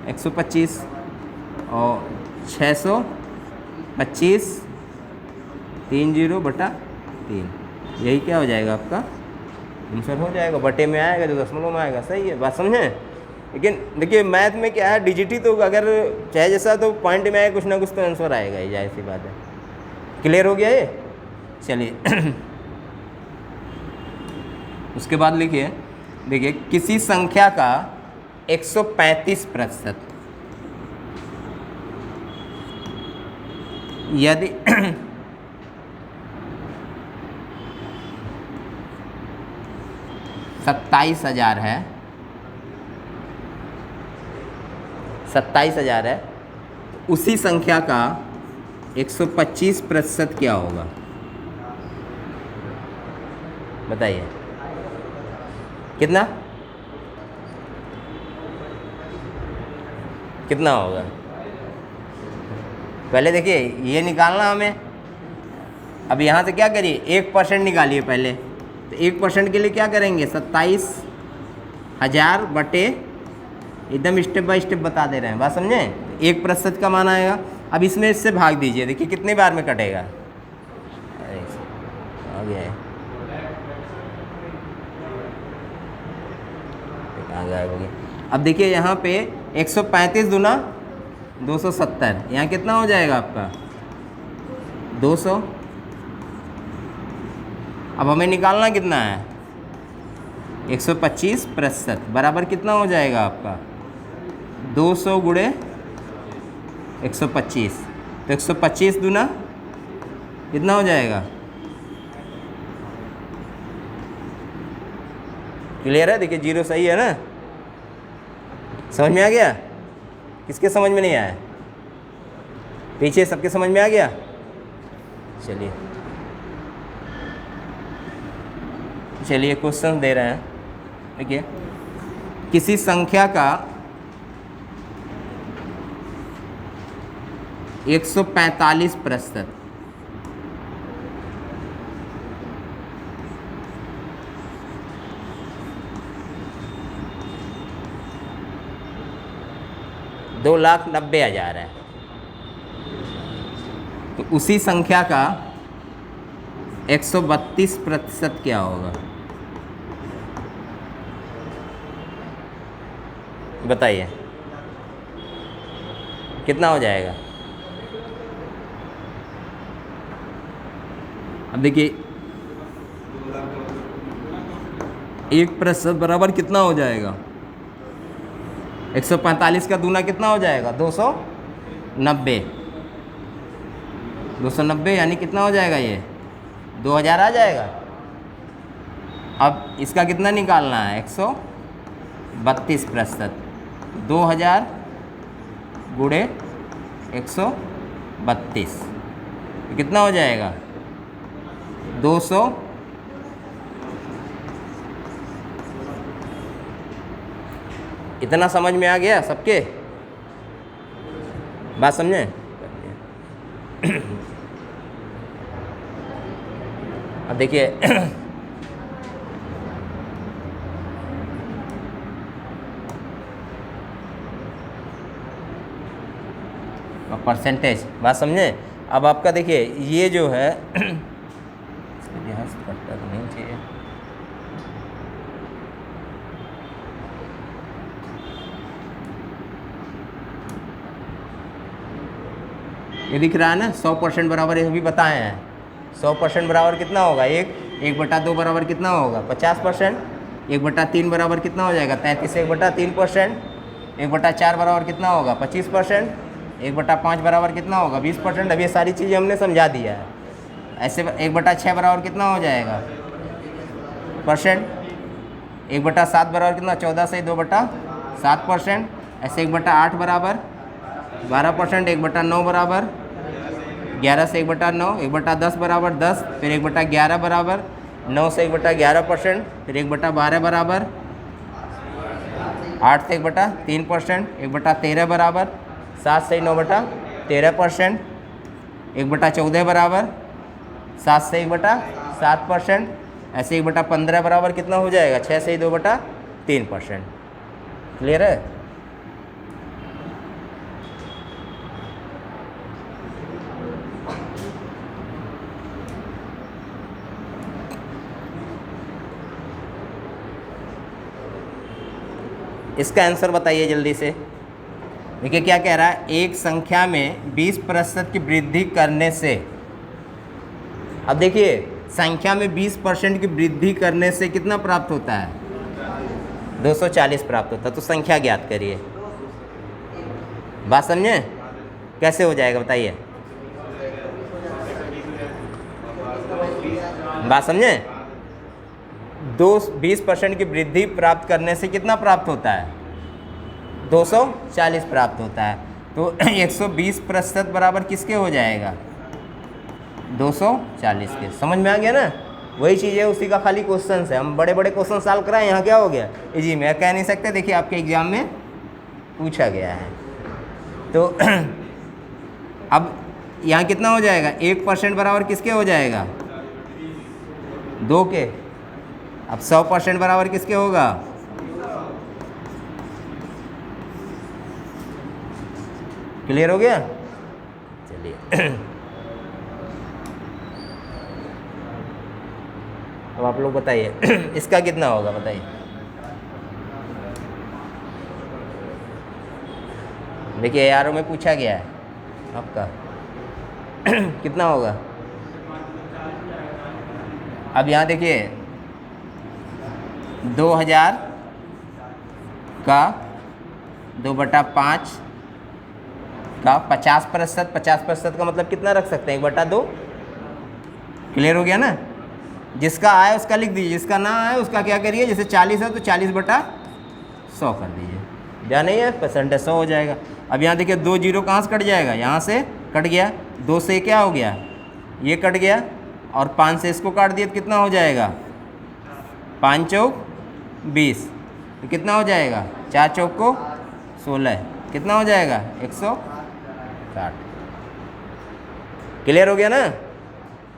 125 और 625 30/3, यही क्या हो जाएगा आपका आंसर हो जाएगा, बटे में आएगा जो दशमलव में आएगा। सही है, बात समझे। लेकिन देखिए मैथ में क्या है, डिजिटी तो अगर चाहे जैसा तो पॉइंट में आए कुछ ना कुछ तो आंसर आएगा ही, जाहिर सी बात है। क्लियर हो गया ये, चलिए उसके बाद लिखिए, देखिए किसी संख्या का 135% यदि 27,000 है, 27,000 है, तो उसी संख्या का 125% क्या होगा बताइए, कितना कितना होगा। पहले देखिए ये निकालना हमें। अब यहाँ से क्या करिए 1% निकालिए पहले। तो 1% के लिए क्या करेंगे 27,000 बटे, एकदम स्टेप बाय स्टेप बता दे रहे हैं, बात समझे। 1% का मान आएगा। अब इसमें इससे भाग दीजिए, देखिए कितने बार में कटेगा, आ गया है अब देखिए यहाँ पे 135 दूना 270, यहाँ कितना हो जाएगा आपका 200। अब हमें निकालना कितना है 125% बराबर कितना हो जाएगा आपका 200 गुणे 125। तो 125 दूना कितना हो जाएगा, क्लियर है। देखिए 0 सही है ना, समझ में आ गया। किसके समझ में नहीं आया, पीछे सबके समझ में आ गया। चलिए चलिए क्वेश्चन दे रहे हैं। देखिए किसी संख्या का 145% $2,90,000 है, तो उसी संख्या का 132% क्या होगा बताइए, कितना हो जाएगा। अब देखिए 1% बराबर कितना हो जाएगा 145 का दूना कितना हो जाएगा 290, 290 यानी कितना हो जाएगा ये 2,000 आ जाएगा। अब इसका कितना निकालना है 132%, 2,000 गुणे 132 कितना हो जाएगा 200। इतना समझ में आ गया सबके, बात समझे। अब देखिए परसेंटेज, बात समझे। अब आपका देखिए ये जो है इतिहास पट्टा तो नहीं चाहिए, ये दिख रहा है ना 100% बराबर, ये भी बताए हैं 100% बराबर कितना होगा, 1/2 बराबर कितना होगा 50%, 1/3 बराबर कितना हो जाएगा 33, 1/3%, 1/4 बराबर कितना होगा 25%, 1/5 बराबर कितना होगा 20%। अब ये सारी चीज़ें हमने समझा दिया है। ऐसे 1/6 बराबर कितना हो जाएगा परसेंट, 1/7 बराबर कितना 14 से 2/7%, ऐसे 1/8 बराबर 12%, 1/9 बराबर 11 से 1/9, 1/10 बराबर 10, फिर 1/11 बराबर 9 से 1/11%, फिर 1/12 बराबर 8 से 1/3%, 1/13 बराबर 7 से 9/13%, 1/14 बराबर 7 से 1/7%, ऐसे 1/15 बराबर कितना हो जाएगा 6 से 2/3%। क्लियर है। इसका आंसर बताइए जल्दी से। देखिए क्या कह रहा है, एक संख्या में 20% की वृद्धि करने से, अब देखिए संख्या में 20% की वृद्धि करने से कितना प्राप्त होता है 240 प्राप्त होता है। तो संख्या ज्ञात करिए। बात समझे, कैसे हो जाएगा बताइए, बात समझे। 20% की वृद्धि प्राप्त करने से कितना प्राप्त होता है 240 प्राप्त होता है। तो 120% बराबर किसके हो जाएगा 240 के। समझ में आ गया ना, वही चीज़ है, उसी का खाली क्वेश्चन है। हम बड़े बड़े क्वेश्चन सॉल्व कराएं, यहाँ क्या हो गया इजी में, कह नहीं सकते। देखिए आपके एग्जाम में पूछा गया है। तो अब यहाँ कितना हो जाएगा 1% बराबर किसके हो जाएगा 2 के। अब 100% बराबर किसके होगा क्लियर हो गया। चलिए अब आप लोग बताइए इसका कितना होगा बताइए। देखिए यारों में पूछा गया है आपका कितना होगा। अब यहाँ देखिए 2000 का 2/5 का 50%, 50% का मतलब कितना रख सकते हैं 1/2। क्लियर हो गया ना। जिसका आए उसका लिख दीजिए, जिसका ना आए उसका क्या करिए, जैसे 40 है तो 40/100 कर दीजिए। ध्यान नहीं है, परसेंटेज 100 हो जाएगा। अब यहाँ देखिए 2 जीरो कहाँ से कट जाएगा, यहाँ से कट गया, 2 से क्या हो गया ये कट गया, और 5 से इसको काट दिया तो कितना हो जाएगा 5 चौक 20, तो कितना हो जाएगा 4 चौक को 16, कितना हो जाएगा 160। क्लियर हो गया ना।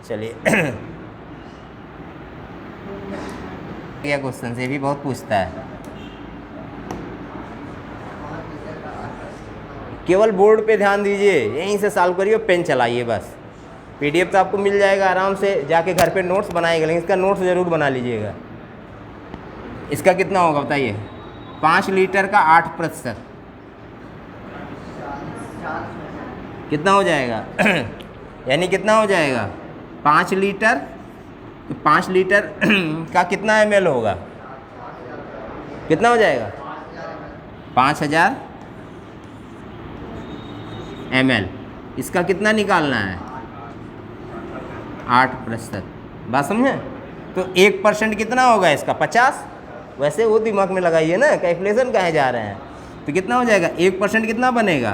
चलिए क्या क्वेश्चन से भी बहुत पूछता है। केवल बोर्ड पे ध्यान दीजिए, यहीं से सॉल्व करिए, पेन चलाइए बस। पीडीएफ तो आपको मिल जाएगा, आराम से जाके घर पे नोट्स बनाएगा, लेकिन इसका नोट्स ज़रूर बना लीजिएगा। इसका कितना होगा बताइए 5 लीटर का 8%, कितना हो जाएगा यानी कितना हो जाएगा 5 लीटर, तो 5 लीटर का कितना ml होगा, कितना हो जाएगा 5000 ml। इसका कितना निकालना है 8%। बात समझे। तो 1% कितना होगा इसका 50। वैसे वो दिमाग में लगाइए ना, कैलकुलेशन कहे जा रहे हैं। तो कितना हो जाएगा 1% कितना बनेगा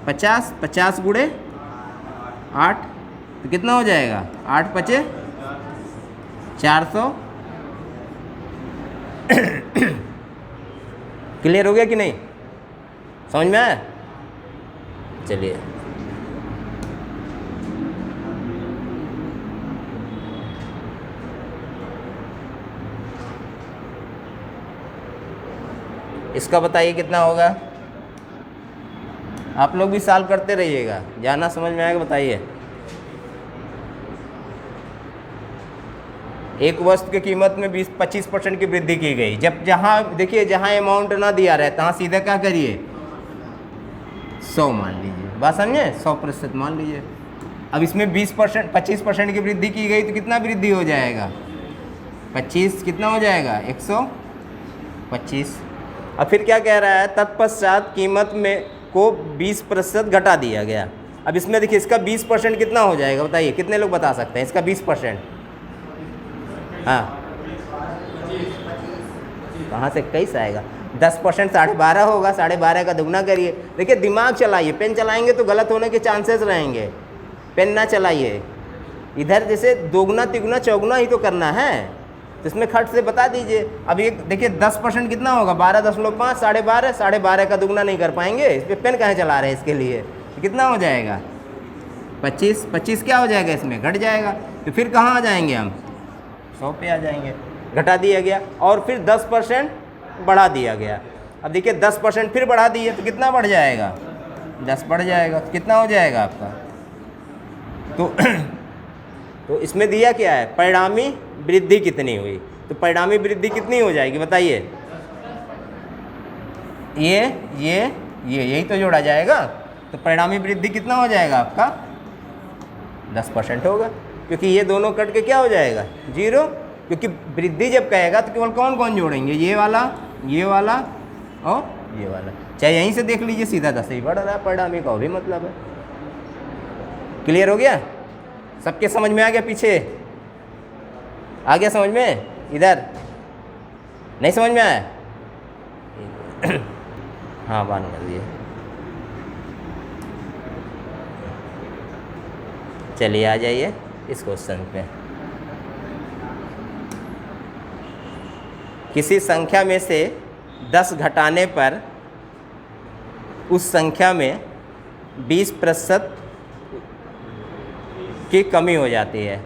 50, 50 गुणे 8, तो कितना हो जाएगा 8 पचे 400। क्लियर हो गया कि नहीं, समझ में आया। चलिए इसका बताइए कितना होगा। आप लोग भी सॉल्व करते रहिएगा, जाना समझ में आएगा। बताइए, एक वस्तु की कीमत में 20-25% की वृद्धि की गई। जब जहाँ देखिए जहाँ अमाउंट ना दिया रहे तहाँ सीधे क्या करिए 100 मान लीजिए। बात समझे, 100% मान लीजिए। अब इसमें 25% की वृद्धि की गई तो कितना वृद्धि हो जाएगा 25, कितना हो जाएगा 125। अब फिर क्या कह रहा है, तत्पश्चात कीमत में को 20% घटा दिया गया। अब इसमें देखिए इसका 20% कितना हो जाएगा बताइए, कितने लोग बता सकते हैं इसका 20%। हाँ, कहाँ से कैसे आएगा, 10% 12.5 होगा, 12.5 का दुगना करिए। देखिए दिमाग चलाइए, पेन चलाएंगे तो गलत होने के चांसेस रहेंगे, पेन ना चलाइए। इधर जैसे दोगुना तिगुना चौगुना ही तो करना है, तो इसमें खट से बता दीजिए। अब ये देखिए 10% कितना होगा 12.5, 12.5 का दुगना नहीं कर पाएंगे, इस पर पेन कहाँ चला रहे हैं इसके लिए। तो कितना हो जाएगा 25 क्या हो जाएगा इसमें घट जाएगा। तो फिर कहाँ आ जाएंगे हम 100 पे आ जाएंगे। घटा दिया गया और फिर 10% बढ़ा दिया गया। अब देखिए 10% फिर बढ़ा दिए तो कितना बढ़ जाएगा 10 बढ़ जाएगा, कितना हो जाएगा आपका। तो इसमें दिया क्या है, परिणामी वृद्धि कितनी हुई। तो परिणामी वृद्धि कितनी हो जाएगी बताइए, ये यही तो जोड़ा जाएगा। तो परिणामी वृद्धि कितना हो जाएगा आपका 10% होगा, क्योंकि ये दोनों कट के क्या हो जाएगा 0। क्योंकि वृद्धि जब कहेगा तो केवल कौन कौन जोड़ेंगे, ये वाला और ये वाला। चाहे यहीं से देख लीजिए, सीधा 10 ही बढ़ रहा है, परिणामी का भी मतलब है। क्लियर हो गया, सबके समझ में आ गया, पीछे आ गया समझ में, इधर नहीं समझ में आया। हाँ बात कर दिए। चलिए आ जाइए इस क्वेश्चन पे। किसी संख्या में से 10 घटाने पर उस संख्या में 20% की कमी हो जाती है,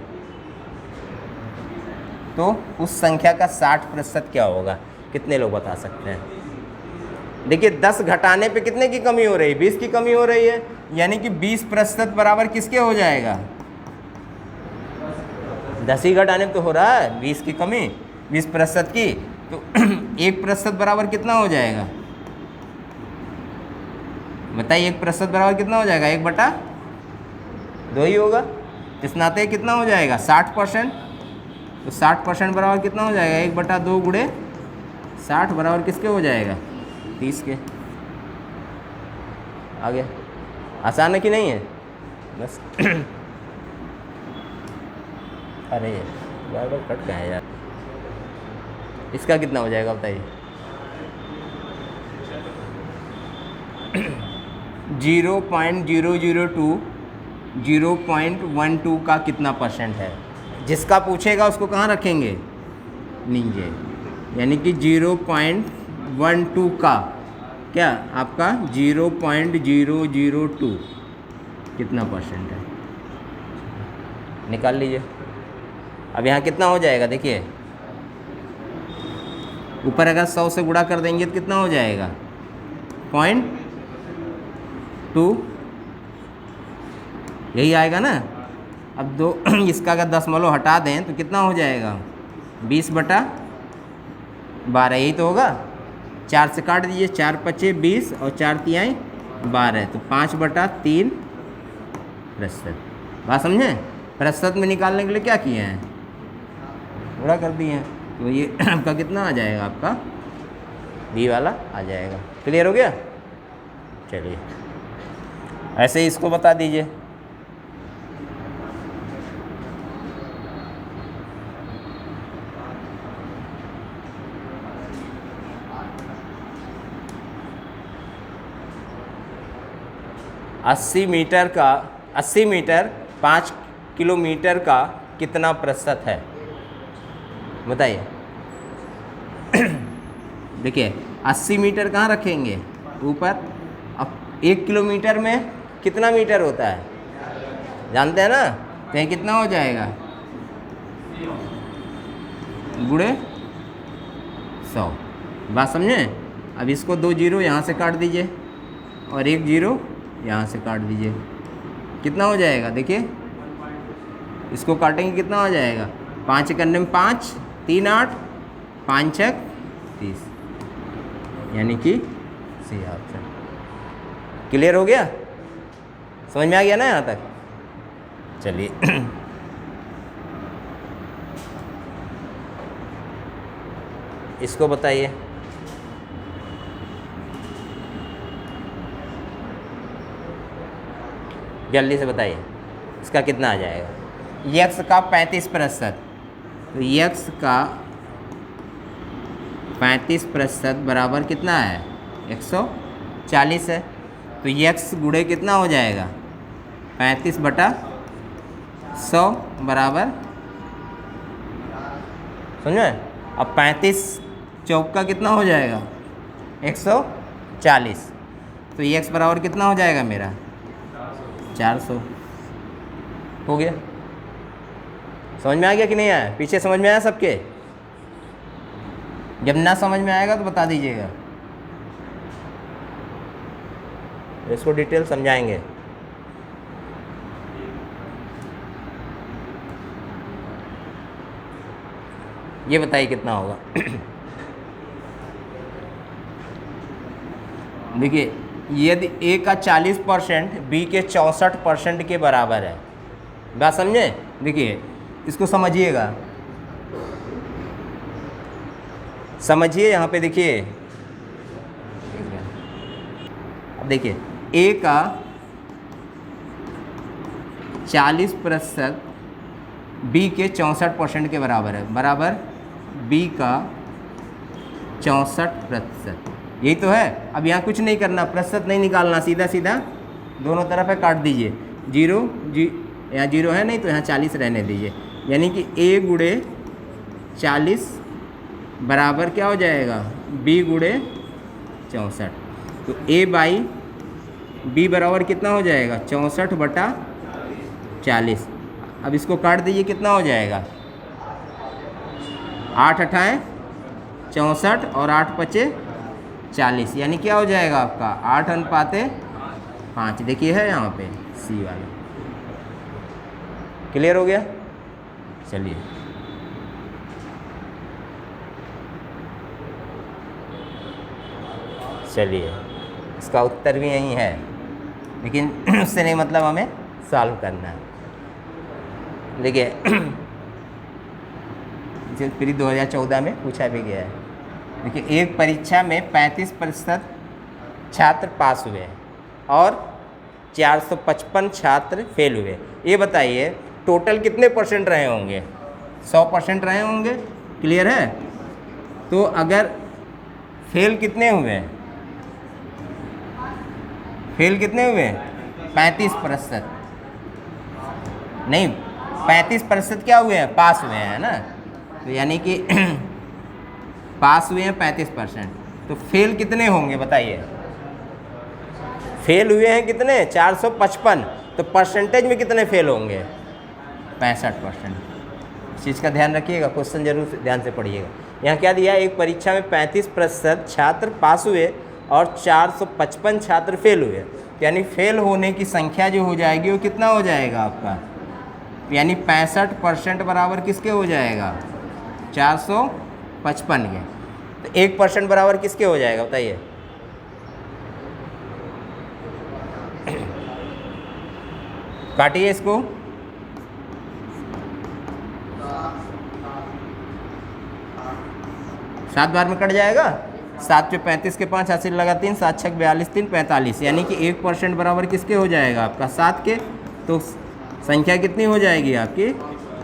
तो उस संख्या का 60% क्या होगा। कितने लोग बता सकते हैं। देखिए 10 घटाने पे कितने की कमी हो रही है 20 की कमी हो रही है, यानी कि 20% बराबर किसके हो जाएगा 10 ही घटाने पे तो हो रहा है 20 की कमी 20% की। तो 1% बराबर कितना हो जाएगा बताइए, 1% बराबर कितना हो जाएगा 1/2 ही होगा। इस नाते कितना हो जाएगा 60%। तो 60% बराबर कितना हो जाएगा 1/2 गुणे 60 बराबर किसके हो जाएगा 30 के। आ गया, आसान है कि नहीं है बस। अरे बार कट गया है यार। इसका कितना हो जाएगा बताइए 0.002 0.12 का कितना % है। जिसका पूछेगा उसको कहाँ रखेंगे नीचे, यानी कि 0.12 का क्या आपका 0.002 कितना % है निकाल लीजिए। अब यहाँ कितना हो जाएगा देखिए, ऊपर अगर 100 से गुणा कर देंगे तो कितना हो जाएगा 0.2, यही आएगा ना। अब दो इसका अगर 10 हटा दें तो कितना हो जाएगा 20/12, यही तो होगा। 4 से काट दीजिए, 4 × 5 = 20 और 4 × 3 = 12, तो 5/3%। बात समझें, प्रतिशत में निकालने के लिए क्या किए हैं गुणा कर दिए हैं। तो ये आपका कितना आ जाएगा, आपका बी वाला आ जाएगा। क्लियर हो गया। चलिए ऐसे ही इसको बता दीजिए। अस्सी मीटर 5 किलोमीटर का कितना प्रतिशत है बताइए। देखिए 80 मीटर कहाँ रखेंगे ऊपर। अब 1 किलोमीटर में कितना मीटर होता है जानते हैं ना, तो ये कितना हो जाएगा गुणे 100। बात समझे, अब इसको 2 जीरो यहाँ से काट दीजिए और 1 जीरो यहाँ से काट दीजिए, कितना हो जाएगा देखिए, इसको काटेंगे कितना हो जाएगा, 5 इकन्ने में 5, 3 8, 5 6 30, यानी कि सी ऑप्शन। क्लियर हो गया, समझ में आ गया ना यहाँ तक? चलिए इसको बताइए, जल्दी से बताइए इसका कितना आ जाएगा। यक्स का 35%, तो यक्स का 35% बराबर कितना है, 140 है। तो यक्स गुणे कितना हो जाएगा, 35/100 बराबर, समझ में? अब 35 चौक का कितना हो जाएगा, 140, तो यक्स बराबर कितना हो जाएगा मेरा, 400 हो गया। समझ में आ गया कि नहीं आया? पीछे समझ में आया सबके? जब ना समझ में आएगा तो बता दीजिएगा, इसको डिटेल समझाएंगे। ये बताइए कितना होगा। देखिए यदि ए का 40% बी के 64% के बराबर है, बात समझे? देखिए इसको समझिएगा, समझिए यहाँ पे देखिए, अब देखिए ए का 40% बी के 64% के बराबर है, बराबर बी का 64%, यही तो है। अब यहाँ कुछ नहीं करना, प्रतिशत नहीं निकालना, सीधा सीधा दोनों तरफ है काट दीजिए, जीरो यहाँ जीरो है नहीं तो यहाँ 40 रहने दीजिए, यानी कि ए गुणे 40 बराबर क्या हो जाएगा, बी गुणे 64। तो ए बाई बी बराबर कितना हो जाएगा, 64/40। अब इसको काट दीजिए, कितना हो जाएगा, 8 8 64 और 8 5 40, यानी क्या हो जाएगा आपका 8:5। देखिए है यहाँ पे सी वाला। क्लियर हो गया? चलिए चलिए इसका उत्तर भी यही है, लेकिन उससे नहीं मतलब हमें सॉल्व करना है। देखिए जो प्री 2014 में पूछा भी गया है। देखिए एक परीक्षा में 35% छात्र पास हुए और 455 छात्र फेल हुए। ये बताइए टोटल कितने परसेंट रहे होंगे, 100% रहे होंगे। क्लियर है? तो अगर फेल कितने हुए, फेल कितने हुए, 35%, नहीं 35% क्या हुए हैं, पास हुए हैं ना, तो यानी कि पास हुए हैं 35%, तो फेल कितने होंगे बताइए, फेल हुए हैं कितने 455, तो परसेंटेज में कितने फेल होंगे 65%। इस चीज़ का ध्यान रखिएगा, क्वेश्चन जरूर ध्यान से पढ़िएगा। यहाँ क्या दिया, एक परीक्षा में 35% छात्र पास हुए और 455 छात्र फेल हुए, यानी फेल होने की संख्या जो हो जाएगी वो कितना हो जाएगा आपका, यानी 65% बराबर किसके हो जाएगा, 455 के। तो 1% बराबर किसके हो जाएगा बताइए, काटिए इसको, 7 बार में कट जाएगा, 7 पे 35 के 5 हासिल लगा 3, 7 6 42 3 45, यानी कि 1% बराबर किसके हो जाएगा आपका 7 के। तो संख्या कितनी हो जाएगी आपकी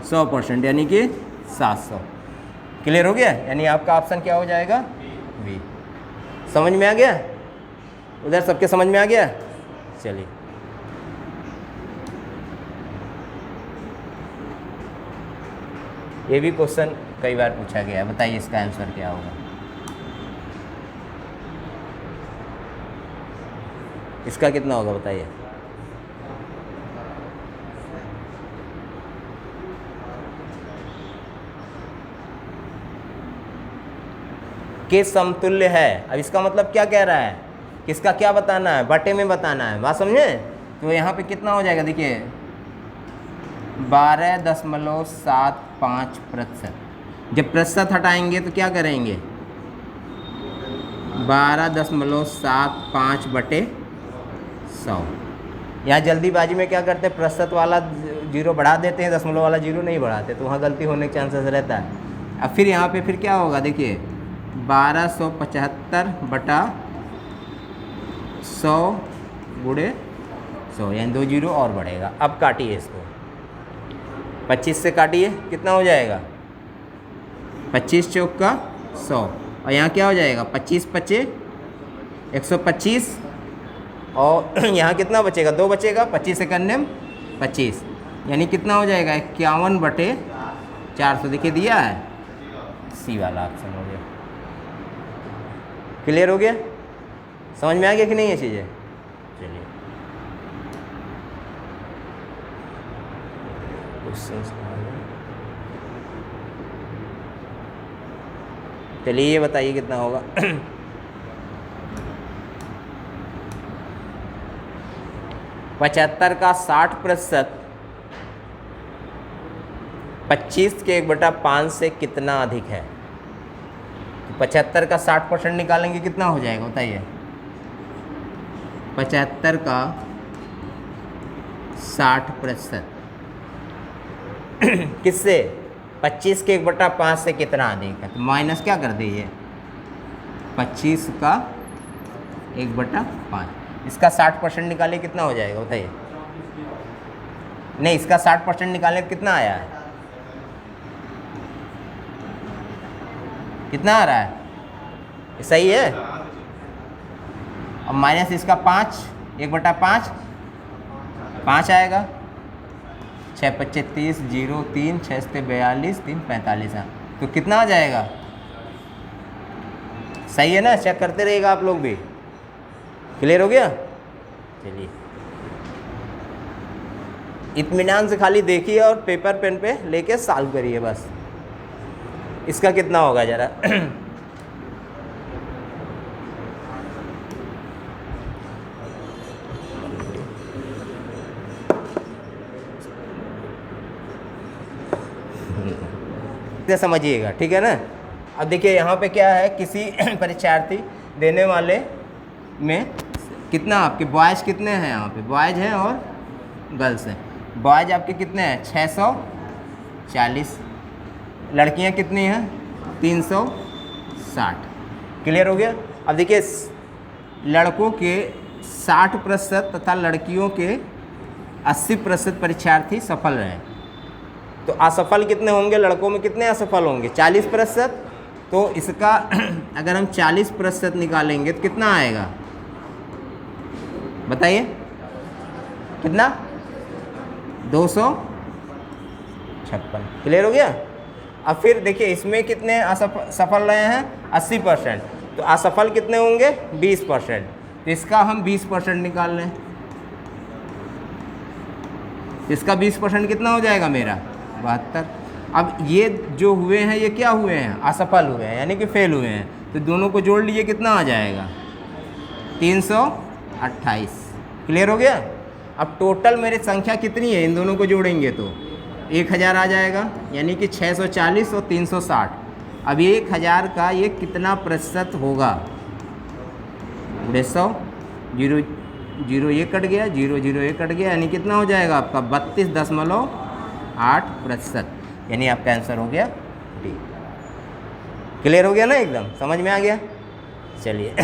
100%, यानी कि 700। क्लियर हो गया? यानी आपका ऑप्शन क्या हो जाएगा, बी। समझ में आ गया? उधर सबके समझ में आ गया? चलिए ये भी क्वेश्चन कई बार पूछा गया है, बताइए इसका आंसर क्या होगा। इसका कितना होगा बताइए, के समतुल्य है। अब इसका मतलब क्या कह रहा है, किसका क्या बताना है, बटे में बताना है, बात समझे। तो यहाँ पे कितना हो जाएगा, देखिए 12.75%। जब प्रतिशत हटाएंगे तो क्या करेंगे, 12.75 बटे 100। यहाँ जल्दीबाजी में क्या करते हैं, प्रतिशत वाला जीरो बढ़ा देते हैं, दशमलव वाला जीरो नहीं बढ़ाते, तो वहाँ गलती होने के चांसेस रहता है। अब फिर यहाँ पे फिर क्या होगा, देखिए 1275 बटा 100 गुणे 100, यानी 2 जीरो और बढ़ेगा। अब काटिए इसको, 25 से काटिए, कितना हो जाएगा, 25 चौक का 100, और यहाँ क्या हो जाएगा, 25 पचे 125, और यहाँ कितना बचेगा, 2 बचेगा, 25 से करने में 25, यानी कितना हो जाएगा, 51 बटे 400। देखिए दिया है, सी वाला ऑप्शन हो गया। क्लियर हो गया, समझ में आ गया कि नहीं ये चीज़ें। चलिए चलिए ये बताइए कितना होगा। 75 का 60%, 25 के 1/5 से कितना अधिक है। तो 75 का 60% निकालेंगे, कितना हो जाएगा बताइए, 75 का 60% किससे, 25 के 1/5 से कितना अधिक है। तो माइनस क्या कर दीजिए, 25 का 1/5, इसका 60% निकालिए, कितना हो जाएगा बताइए। नहीं, इसका 60% निकालने कितना आया है, कितना आ रहा है, सही है। अब माइनस इसका 5, 1/5, 5 आएगा, 6 25 30, 0 3, 6 से 42, 3 45, तो कितना आ जाएगा, सही है ना। चेक करते रहिएगा आप लोग भी। क्लियर हो गया। चलिए इत्मीनान से खाली देखिए और पेपर पेन पे लेके सॉल्व करिए बस। इसका कितना होगा जरा समझिएगा, ठीक है ना। अब देखिए यहाँ पे क्या है, किसी परीक्षार्थी देने वाले में कितना, आपके बॉयज़ कितने हैं, यहाँ पे बॉयज़ हैं और गर्ल्स हैं। बॉयज़ आपके कितने हैं, 640, लड़कियाँ कितनी हैं, 360। क्लियर हो गया। अब देखिए लड़कों के 60% तथा लड़कियों के 80% परीक्षार्थी सफल रहे। तो असफल कितने होंगे, लड़कों में कितने असफल होंगे, 40%। तो इसका अगर हम 40% निकालेंगे तो कितना आएगा बताइए, कितना, 256। क्लियर हो गया। अब फिर देखिए इसमें कितने सफल रहे हैं, 80%। तो असफल कितने होंगे, 20%। तो इसका हम 20% निकाल लें, इसका 20% कितना हो जाएगा मेरा, 72। अब ये जो हुए हैं ये क्या हुए हैं, असफल हुए हैं, यानी कि फेल हुए हैं। तो दोनों को जोड़ लीजिए, कितना आ जाएगा, 328। क्लियर हो गया। अब टोटल मेरी संख्या कितनी है, इन दोनों को जोड़ेंगे तो 1000 आ जाएगा, यानी कि 640 और 360। अब 1000 का ये कितना प्रतिशत होगा, 100, 0 0 ये कट गया, 0 0 ये कट गया, यानी कितना हो जाएगा आपका 32.8%, यानी आपका आंसर हो गया डी। क्लियर हो गया ना, एकदम समझ में आ गया। चलिए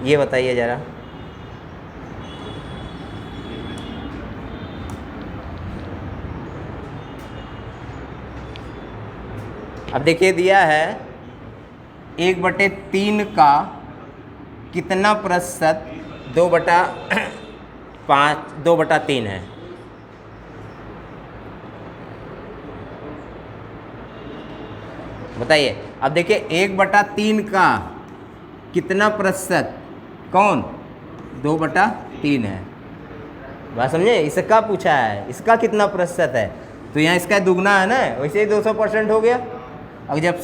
ये बताइए ज़रा, अब देखिए दिया है 1/3 का कितना प्रतिशत 2/3 है। बताइए। अब देखिए 1/3 का कितना प्रतिशत, कौन, 2/3 है। बात समझे, इसका पूछा है, इसका कितना प्रतिशत है। तो यहाँ इसका दुगना है ना, वैसे ही 200% हो गया। अब जब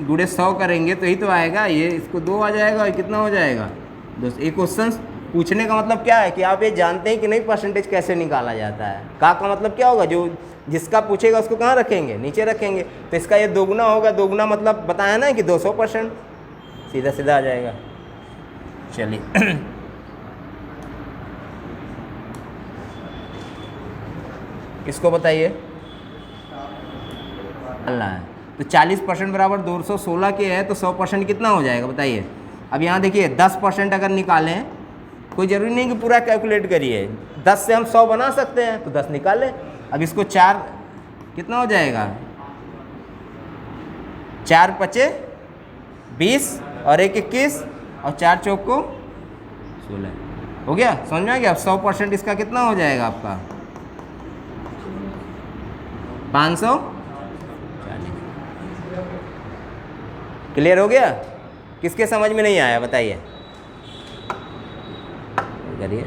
गुणे 100 करेंगे तो ही तो आएगा, ये इसको 2 आ जाएगा और कितना हो जाएगा 2। ये क्वेश्चन पूछने का मतलब क्या है कि आप ये जानते हैं कि नहीं परसेंटेज कैसे निकाला जाता है। का मतलब क्या होगा, जो जिसका पूछेगा उसको कहाँ रखेंगे, नीचे रखेंगे। तो इसका ये दोगुना होगा, दोगुना मतलब बताया ना कि 200%, सीधा सीधा आ जाएगा। चलिए इसको बताइए। अल्लाह है तो 40% बराबर 216 के है, तो 100% कितना हो जाएगा बताइए। अब यहाँ देखिए 10% अगर निकालें, कोई ज़रूरी नहीं कि पूरा कैलकुलेट करिए, 10 से हम 100 बना सकते हैं, तो 10 निकालें। अब इसको 4 कितना हो जाएगा, 4 पचे 20 और 1 21 और 4 चौक को 16 हो गया। समझ में आ गया। अब 100% इसका कितना हो जाएगा आपका 540। क्लियर हो गया। किसके समझ में नहीं आया बताइए, करिए।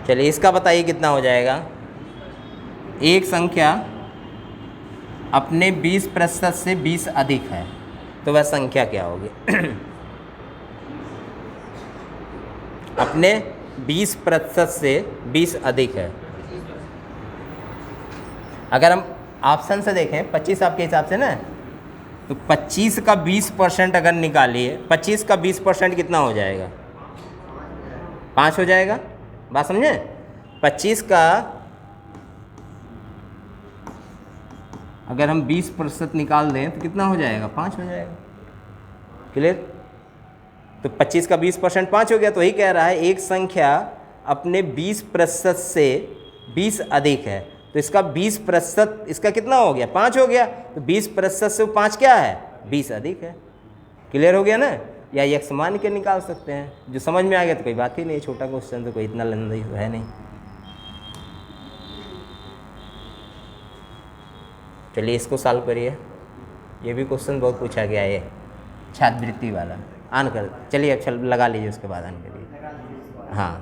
चलिए इसका बताइए कितना हो जाएगा। एक संख्या अपने 20% से 20 अधिक है, तो वह संख्या क्या होगी। अपने 20% से 20 अधिक है। अगर हम ऑप्शन से देखें 25 आपके हिसाब से ना, तो 25 का 20% अगर निकालिए, 25 का 20% कितना हो जाएगा 5 हो जाएगा। बात समझे। 25 का अगर हम 20% निकाल दें तो कितना हो जाएगा 5 हो जाएगा। क्लियर। तो 25 का 20% 5 हो गया। तो यही कह रहा है एक संख्या अपने 20% से 20 अधिक है, तो इसका 20% इसका कितना हो गया 5 हो गया। तो 20% से 5 क्या है 20 अधिक है। क्लियर हो गया ना। या यक्स मान के निकाल सकते हैं। जो समझ में आ गया तो कोई बात ही नहीं, छोटा क्वेश्चन तो कोई इतना लंबा तो है नहीं। चलिए इसको सॉल्व करिए। ये भी क्वेश्चन बहुत पूछा गया है, छात्रवृत्ति वाला। ऑन कर, चलिए अब चल लगा लीजिए, उसके बाद ऑन करिए। हाँ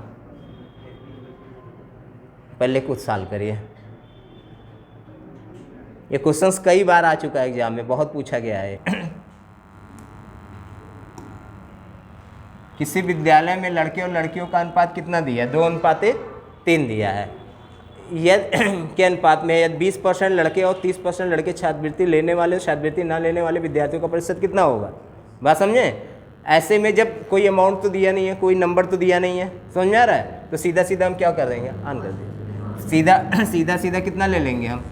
पहले कुछ सॉल्व करिए। ये क्वेश्चंस कई बार आ चुका है एग्जाम में, बहुत पूछा गया है। किसी विद्यालय में लड़के और लड़कियों का अनुपात कितना दिया है 2:3 दिया है। यदि के अनुपात में यदि 20% लड़के और 30% लड़के छात्रवृत्ति लेने वाले और छात्रवृत्ति ना लेने वाले विद्यार्थियों का प्रतिशत कितना होगा। बात समझे। ऐसे में जब कोई अमाउंट तो दिया नहीं है, कोई नंबर तो दिया नहीं है, समझ में आ रहा है, तो सीधा सीधा हम क्या कर देंगे, ऑन कर देंगे। सीधा सीधा कितना ले लेंगे हम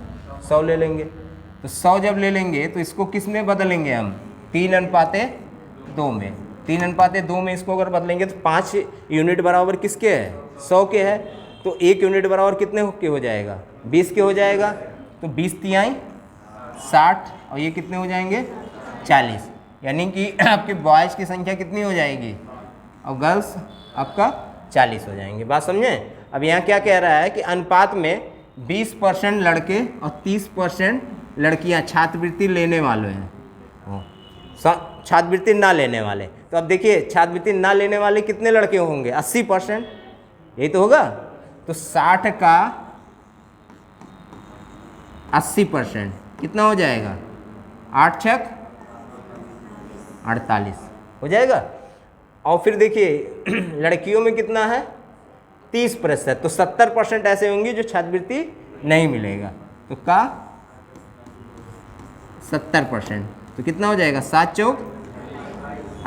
100 ले लेंगे। तो 100 जब ले लेंगे तो इसको किस में बदलेंगे हम 3:2 में। 3:2 में इसको अगर बदलेंगे तो 5 यूनिट बराबर किसके है 100 के है। तो 1 यूनिट बराबर कितने के हो जाएगा 20 के हो जाएगा। तो 20 तिहाई 60 और ये कितने हो जाएंगे 40। यानी कि आपके बॉयज़ की संख्या कितनी हो जाएगी और गर्ल्स आपका 40 हो जाएंगे। बात समझे। अब यहाँ क्या कह रहा है कि अनुपात में 20% लड़के और 30% लड़कियाँ छात्रवृत्ति लेने वाले हैं, छात्रवृत्ति ना लेने वाले। तो अब देखिए छात्रवृत्ति ना लेने वाले कितने लड़के होंगे 80%, यही तो होगा। तो 60 का 80% कितना हो जाएगा 8 छक 48 हो जाएगा। और फिर देखिए लड़कियों में कितना है 30%, तो 70% ऐसे होंगे जो छात्रवृत्ति नहीं मिलेगा। तो का 70%, तो कितना हो जाएगा 7 चौक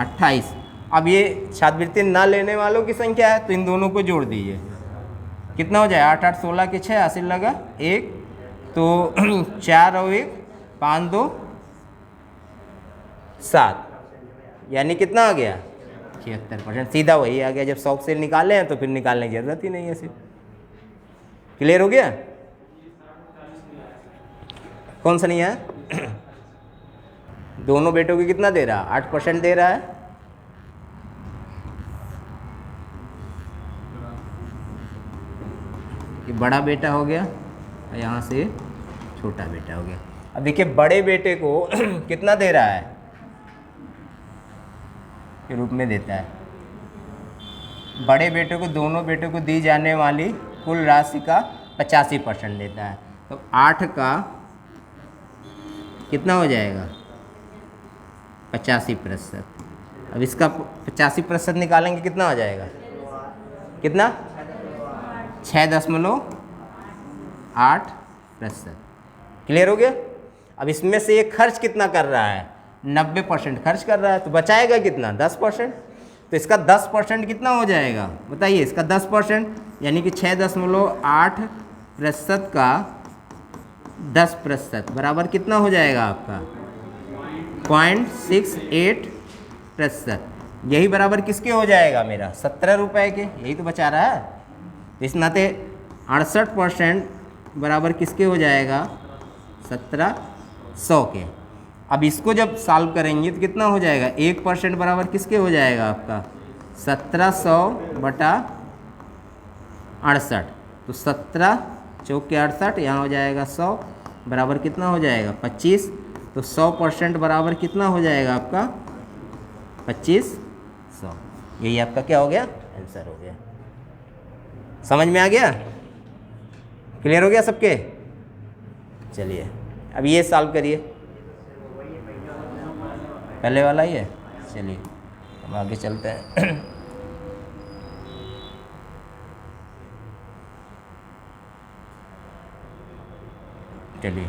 28। अब ये छात्रवृत्ति ना लेने वालों की संख्या है, तो इन दोनों को जोड़ दीजिए, कितना हो जाए 8 8 16 के 6 80 लगा 1, तो 4 और 1 5 2 7, यानी कितना आ गया 76%। सीधा वही आ गया। जब 100 से निकाले हैं तो फिर निकालने की जरूरत ही नहीं है सिर्फ। क्लियर हो गया। कौन सा नहीं है दोनों बेटों की कितना दे रहा है 8% दे रहा है। ये बड़ा बेटा हो गया और यहाँ से छोटा बेटा हो गया। अब देखिए बड़े बेटे को कितना दे रहा है के रूप में देता है। बड़े बेटे को दोनों बेटों को दी जाने वाली कुल राशि का 85% देता है। तो 8 का कितना हो जाएगा 85%। अब इसका 85% निकालेंगे कितना हो जाएगा, कितना 6.8%। क्लियर हो गया। अब इसमें से ये खर्च कितना कर रहा है, 90% खर्च कर रहा है, तो बचाएगा कितना 10%। तो इसका 10% कितना हो जाएगा बताइए, इसका 10% यानी कि 6.8% का 10% बराबर कितना हो जाएगा आपका 0.68%। यही बराबर किसके हो जाएगा मेरा 17 रुपये के, यही तो बचा रहा है। तो इस नाते 68% बराबर किसके हो जाएगा 1700 के। अब इसको जब सॉल्व करेंगे तो कितना हो जाएगा 1% बराबर किसके हो जाएगा आपका 1700/68। तो 17 चौके 68, यहाँ हो जाएगा 100 बराबर कितना हो जाएगा 25। तो 100% बराबर कितना हो जाएगा आपका 2500। यही आपका क्या हो गया आंसर हो गया। समझ में आ गया, क्लियर हो गया सबके। चलिए अब ये सॉल्व करिए, पहले वाला ही है। चलिए अब आगे चलते हैं। चलिए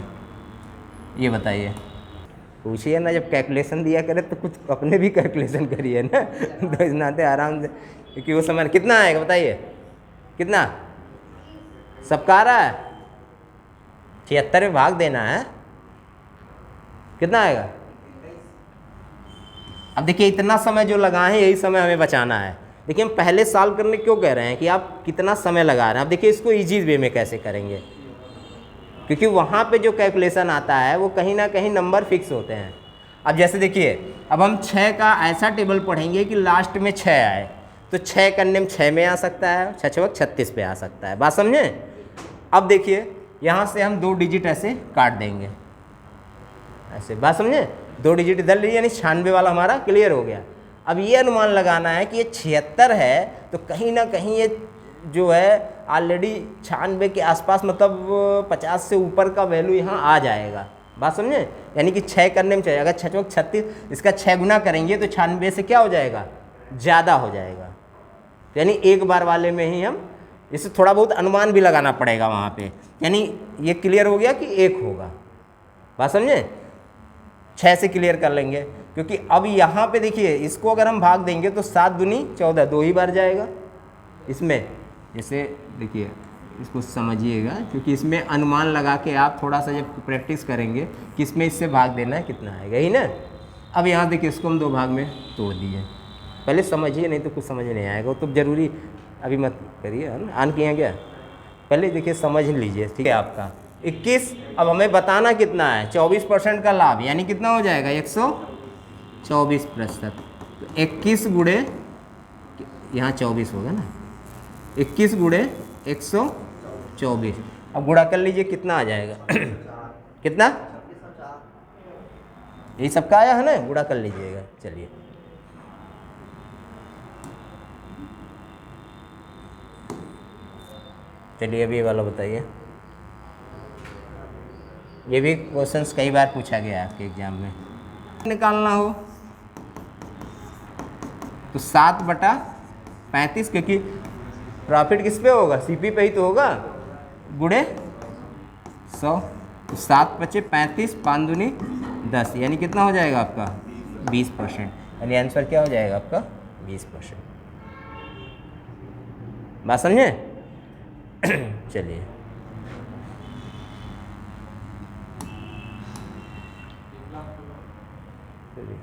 ये बताइए, पूछिए ना, जब कैलकुलेशन दिया करे तो कुछ अपने भी कैलकुलेशन करिए ना। तो इस नाते आराम से, क्योंकि वो समय कितना आएगा बताइए, कितना सबका आ रहा है 76 में भाग देना है, कितना आएगा। अब देखिए इतना समय जो लगाए हैं यही समय हमें बचाना है। देखिए हम पहले सॉल्व करने क्यों कह रहे हैं कि आप कितना समय लगा रहे हैं। अब देखिए इसको इजी वे में कैसे करेंगे, क्योंकि वहाँ पे जो कैलकुलेशन आता है वो कहीं ना कहीं नंबर फिक्स होते हैं। अब जैसे देखिए, अब हम 6 का ऐसा टेबल पढ़ेंगे कि लास्ट में 6 आए, तो 6 करने में 6 में आ सकता है, 6 36 पे आ सकता है, बात समझे। अब देखिए यहाँ से हम 2 डिजिट ऐसे काट देंगे, ऐसे, बात समझे, 2 डिजिट इधर लीजिए, यानी 96 वाला हमारा क्लियर हो गया। अब ये अनुमान लगाना है कि ये 76 है, तो कहीं ना कहीं ये जो है ऑलरेडी 96 के आसपास, मतलब 50 से ऊपर का वैल्यू यहाँ आ जाएगा, बात समझे। यानी कि 6 करने में चाहिए, अगर 6 36, इसका 6 गुना करेंगे तो 96 से क्या हो जाएगा, ज़्यादा हो जाएगा। तो यानी एक बार वाले में ही हम, इससे थोड़ा बहुत अनुमान भी लगाना पड़ेगा वहाँ पे। यानी ये क्लियर हो गया कि 1 होगा, बात समझे। 6 से क्लियर कर लेंगे, क्योंकि अब यहाँ पे देखिए इसको अगर हम भाग देंगे तो 7 दूनी 14, 2 ही बार जाएगा इसमें। जैसे देखिए इसको समझिएगा, क्योंकि इसमें अनुमान लगा के आप थोड़ा सा जब प्रैक्टिस करेंगे कि इसमें इससे भाग देना है कितना आएगा, ही ना। अब यहाँ देखिए इसको हम 2 भाग में तोड़ दिए, पहले समझिए, नहीं तो कुछ समझ नहीं आएगा। तो ज़रूरी अभी मत करिए, आन किया क्या, पहले देखिए समझ लीजिए, ठीक है। आपका 21, अब हमें बताना कितना है 24% का लाभ, यानी कितना हो जाएगा 124%। तो 21 गुणे, यहाँ 24 होगा ना, 21 गुणे 124। अब गुणा कर लीजिए कितना आ जाएगा। कितना, यही सबका आया है ना, गुणा कर लीजिएगा। चलिए चलिए अभी ये वाला बताइए, ये भी क्वेश्चंस कई बार पूछा गया है आपके एग्जाम में। निकालना हो तो 7/35, क्योंकि प्रॉफिट किस पे होगा, सीपी पे ही तो होगा, गुणे 100। तो 7 × 5 = 35, 5 दूनी 10, यानी कितना हो जाएगा आपका 20%। यानी आंसर क्या हो जाएगा आपका 20%, बात समझे। चलिए चलिए